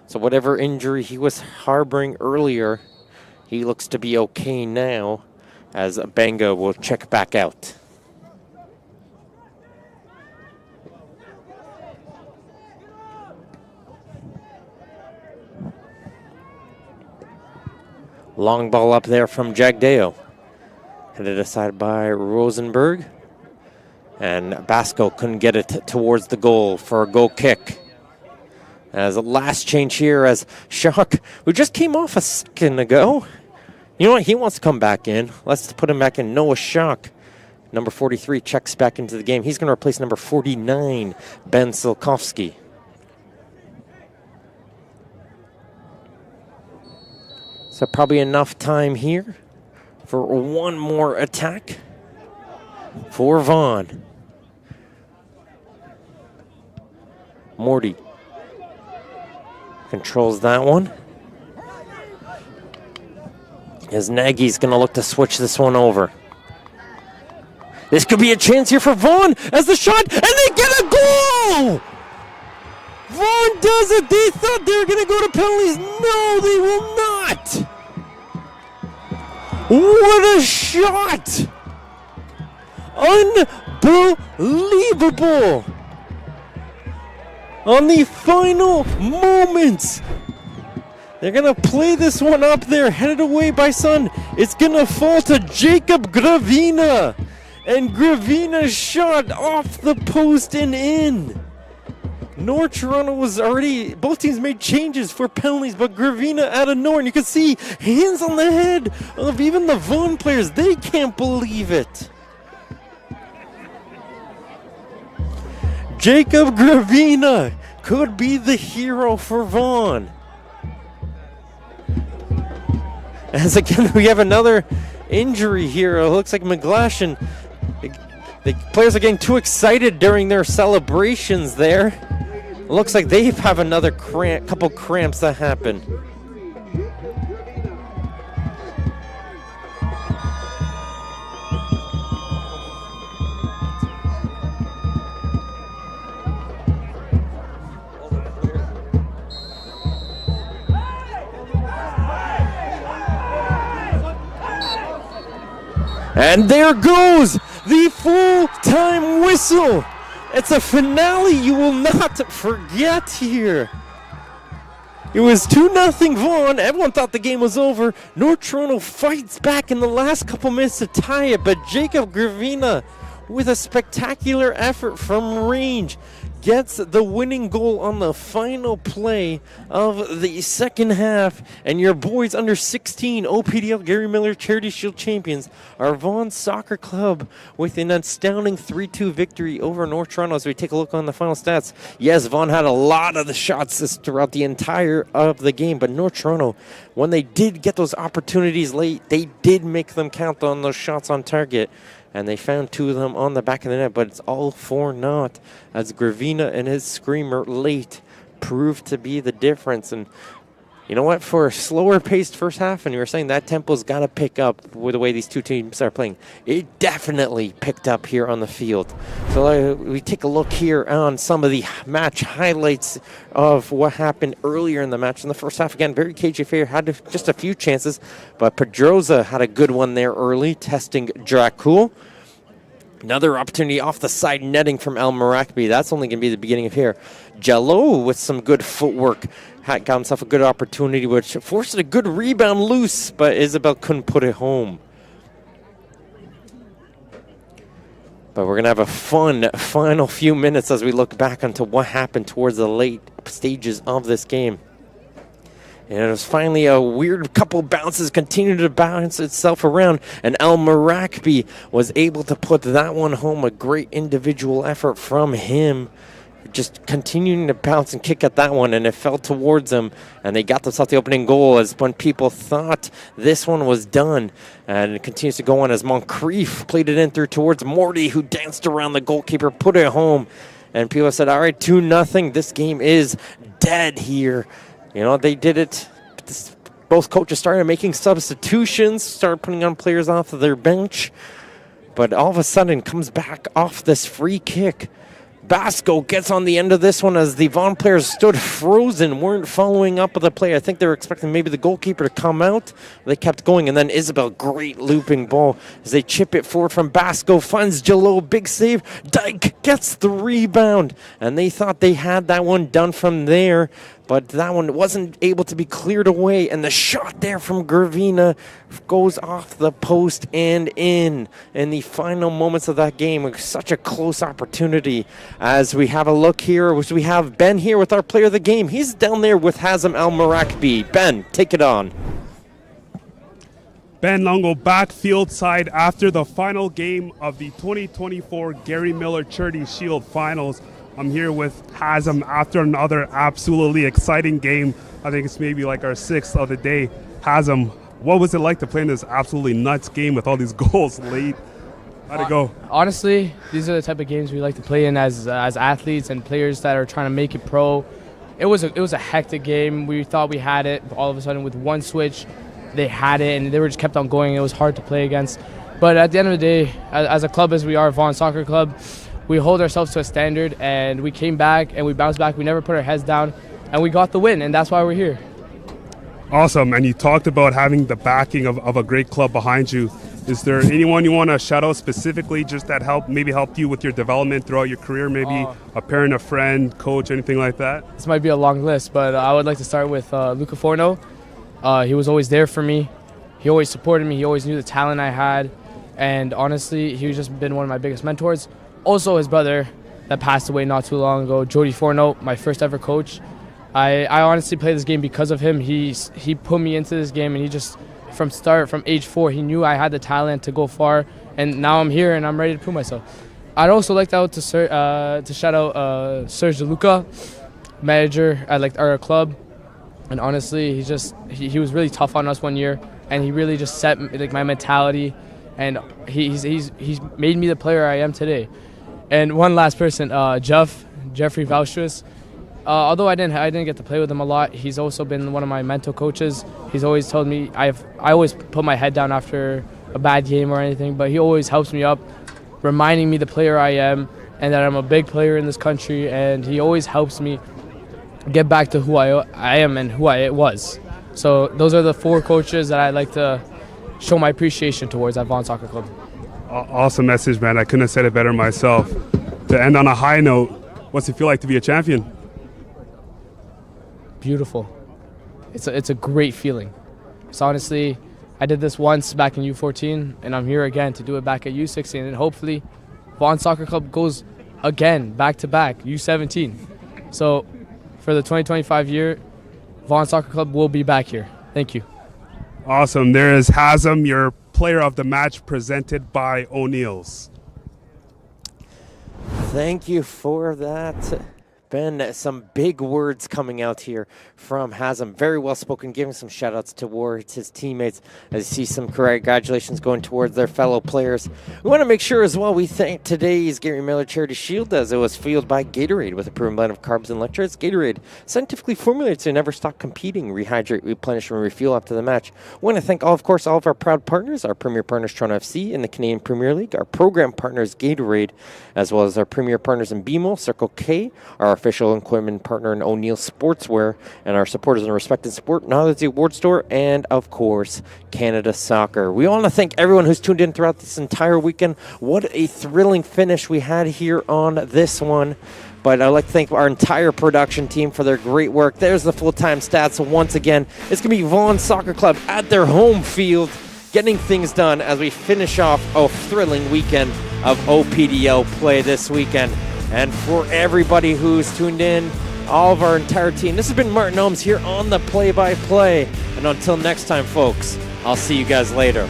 Speaker 6: So whatever injury he was harboring earlier, he looks to be okay now, as Benga will check back out. Long ball up there from Jagdeo. Headed aside by Rosenberg. And Basco couldn't get it towards the goal for a goal kick. As a last change here as Schock, who just came off a second ago. You know what? He wants to come back in. Let's put him back in. Noah Schock, number 43, checks back into the game. He's going to replace number 49, Ben Silkovsky. So probably enough time here for one more attack for Vaughan. Morty controls that one. As Nagy's going to look to switch this one over. This could be a chance here for Vaughan as the shot, and they get a goal! Vaughan does it. They thought they were going to go to penalties. No, they will not. What a shot! Unbelievable! On the final moments, they're gonna play this one up there, headed away by Sun. It's gonna fall to Jacob Gravina. And Gravina's shot off the post and in. North Toronto was already, both teams made changes for penalties, but Gravina out of nowhere. And you can see hands on the head of even the Vaughan players. They can't believe it. Jacob Gravina could be the hero for Vaughan. As again, we have another injury here. It looks like McGlashan. The players are getting too excited during their celebrations there. It looks like they have another couple cramps that happen. And there goes the full-time whistle. It's a finale you will not forget here. It was 2-0 Vaughan. Everyone thought the game was over. North Toronto fights back in the last couple minutes to tie it, but Jacob Gravina, with a spectacular effort from range, gets the winning goal on the final play of the second half. And your boys under 16 OPDL Gary Miller Charity Shield champions are Vaughan Soccer Club with an astounding 3-2 victory over North Toronto. As we take a look on the final stats, yes, Vaughan had a lot of the shots throughout the entire of the game, but North Toronto, when they did get those opportunities late, they did make them count on those shots on target. And they found 2 of them on the back of the net, but it's all for naught as Gravina and his screamer late proved to be the difference. And you know what? For a slower paced first half, and you were saying that tempo's got to pick up with the way these two teams are playing, it definitely picked up here on the field. So we take a look here on some of the match highlights of what happened earlier in the match. In the first half, again, very cagey affair, had just a few chances, but Pedroza had a good one there early, testing Dracul. Another opportunity off the side netting from El Marakbi. That's only going to be the beginning of here. Jallo with some good footwork got himself a good opportunity, which forced a good rebound loose, but Isabel couldn't put it home. But we're going to have a fun final few minutes as we look back onto what happened towards the late stages of this game. And it was finally a weird couple bounces, continued to bounce itself around, and El Marakbi was able to put that one home. A great individual effort from him, just continuing to bounce and kick at that one, and it fell towards them, and they got themselves the opening goal as when people thought this one was done. And it continues to go on as Moncrief played it in through towards Morty, who danced around the goalkeeper, put it home, and people said, all right, 2-0, this game is dead here. You know, they did it. Both coaches started making substitutions, started putting on players off of their bench. But all of a sudden comes back off this free kick. Basco gets on the end of this one as the Vaughan players stood frozen, weren't following up with the play. I think they were expecting maybe the goalkeeper to come out. They kept going, and then Isabel, great looping ball as they chip it forward from Basco, finds Jallo, big save. Dyke gets the rebound, and they thought they had that one done from there, but that one wasn't able to be cleared away, and the shot there from Gravina goes off the post and in the final moments of that game. It was such a close opportunity. As we have a look here, we have Ben here with our player of the game. He's down there with Hazem El Marakbi. Ben, take it on.
Speaker 5: Ben Longo back field side after the final game of the 2024 Gary Miller Charity Shield Finals. I'm here with Hazem after another absolutely exciting game. I think it's maybe like our 6th of the day. Hazem, what was it like to play in this absolutely nuts game with all these goals late? How'd it go?
Speaker 7: Honestly, these are the type of games we like to play in as athletes and players that are trying to make it pro. It was a hectic game. We thought we had it. All of a sudden, with one switch, they had it, and they were just kept on going. It was hard to play against. But at the end of the day, as a club as we are, Vaughan Soccer Club, we hold ourselves to a standard, and we came back and we bounced back. We never put our heads down, and we got the win, and that's why we're here.
Speaker 5: Awesome. And you talked about having the backing of a great club behind you. Is there anyone you want to shout out specifically just that helped you with your development throughout your career? Maybe a parent, a friend, coach, anything like that?
Speaker 7: This might be a long list, but I would like to start with Luca Forno. He was always there for me. He always supported me. He always knew the talent I had. And honestly, he's just been one of my biggest mentors. Also, his brother that passed away not too long ago, Jody Forno, my first ever coach. I honestly played this game because of him. He put me into this game, and he just, from age 4, he knew I had the talent to go far. And now I'm here, and I'm ready to prove myself. I'd also like to shout out Serge DeLuca, manager at our club. And honestly, he was really tough on us one year, and he really just set my mentality, and he's made me the player I am today. And one last person, Jeffrey Valstrus. Although I didn't get to play with him a lot, he's also been one of my mental coaches. He's always told me I always put my head down after a bad game or anything, but he always helps me up, reminding me the player I am and that I'm a big player in this country, and he always helps me get back to who I am and who I was. So those are the 4 coaches that I like to show my appreciation towards at Vaughan Soccer Club.
Speaker 5: Awesome message, man. I couldn't have said it better myself. To end on a high note, what's it feel like to be a champion?
Speaker 7: Beautiful. It's a great feeling. So honestly, I did this once back in U14, and I'm here again to do it back at U16, and hopefully Vaughan Soccer Club goes again back to back U17. So for the 2025 year, Vaughan Soccer Club will be back here. Thank you.
Speaker 5: Awesome. There is Hazem, your player of the match, presented by O'Neill's.
Speaker 6: Thank you for that, Ben. Some big words coming out here from Hazem. Very well spoken, giving some shout outs towards his teammates as you see some congratulations going towards their fellow players. We want to make sure as well we thank today's Gary Miller Charity Shield as it was fueled by Gatorade with a proven blend of carbs and electrolytes. Gatorade, scientifically formulated to never stop competing, rehydrate, replenish, and refuel after the match. We want to thank all of our proud partners, our premier partners Toronto FC in the Canadian Premier League, our program partners Gatorade, as well as our premier partners in BMO, Circle K, our official equipment partner in O'Neill Sportswear, and our supporters in Respected Sport, Knowledge Award Store, and of course, Canada Soccer. We want to thank everyone who's tuned in throughout this entire weekend. What a thrilling finish we had here on this one. But I'd like to thank our entire production team for their great work. There's the full-time stats. So once again, it's going to be Vaughan Soccer Club at their home field, getting things done as we finish off a thrilling weekend of OPDL play this weekend. And for everybody who's tuned in, all of our entire team, this has been Martin Ohms here on the play-by-play. And until next time, folks, I'll see you guys later.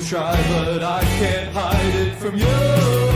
Speaker 8: Try, but I can't hide it from you.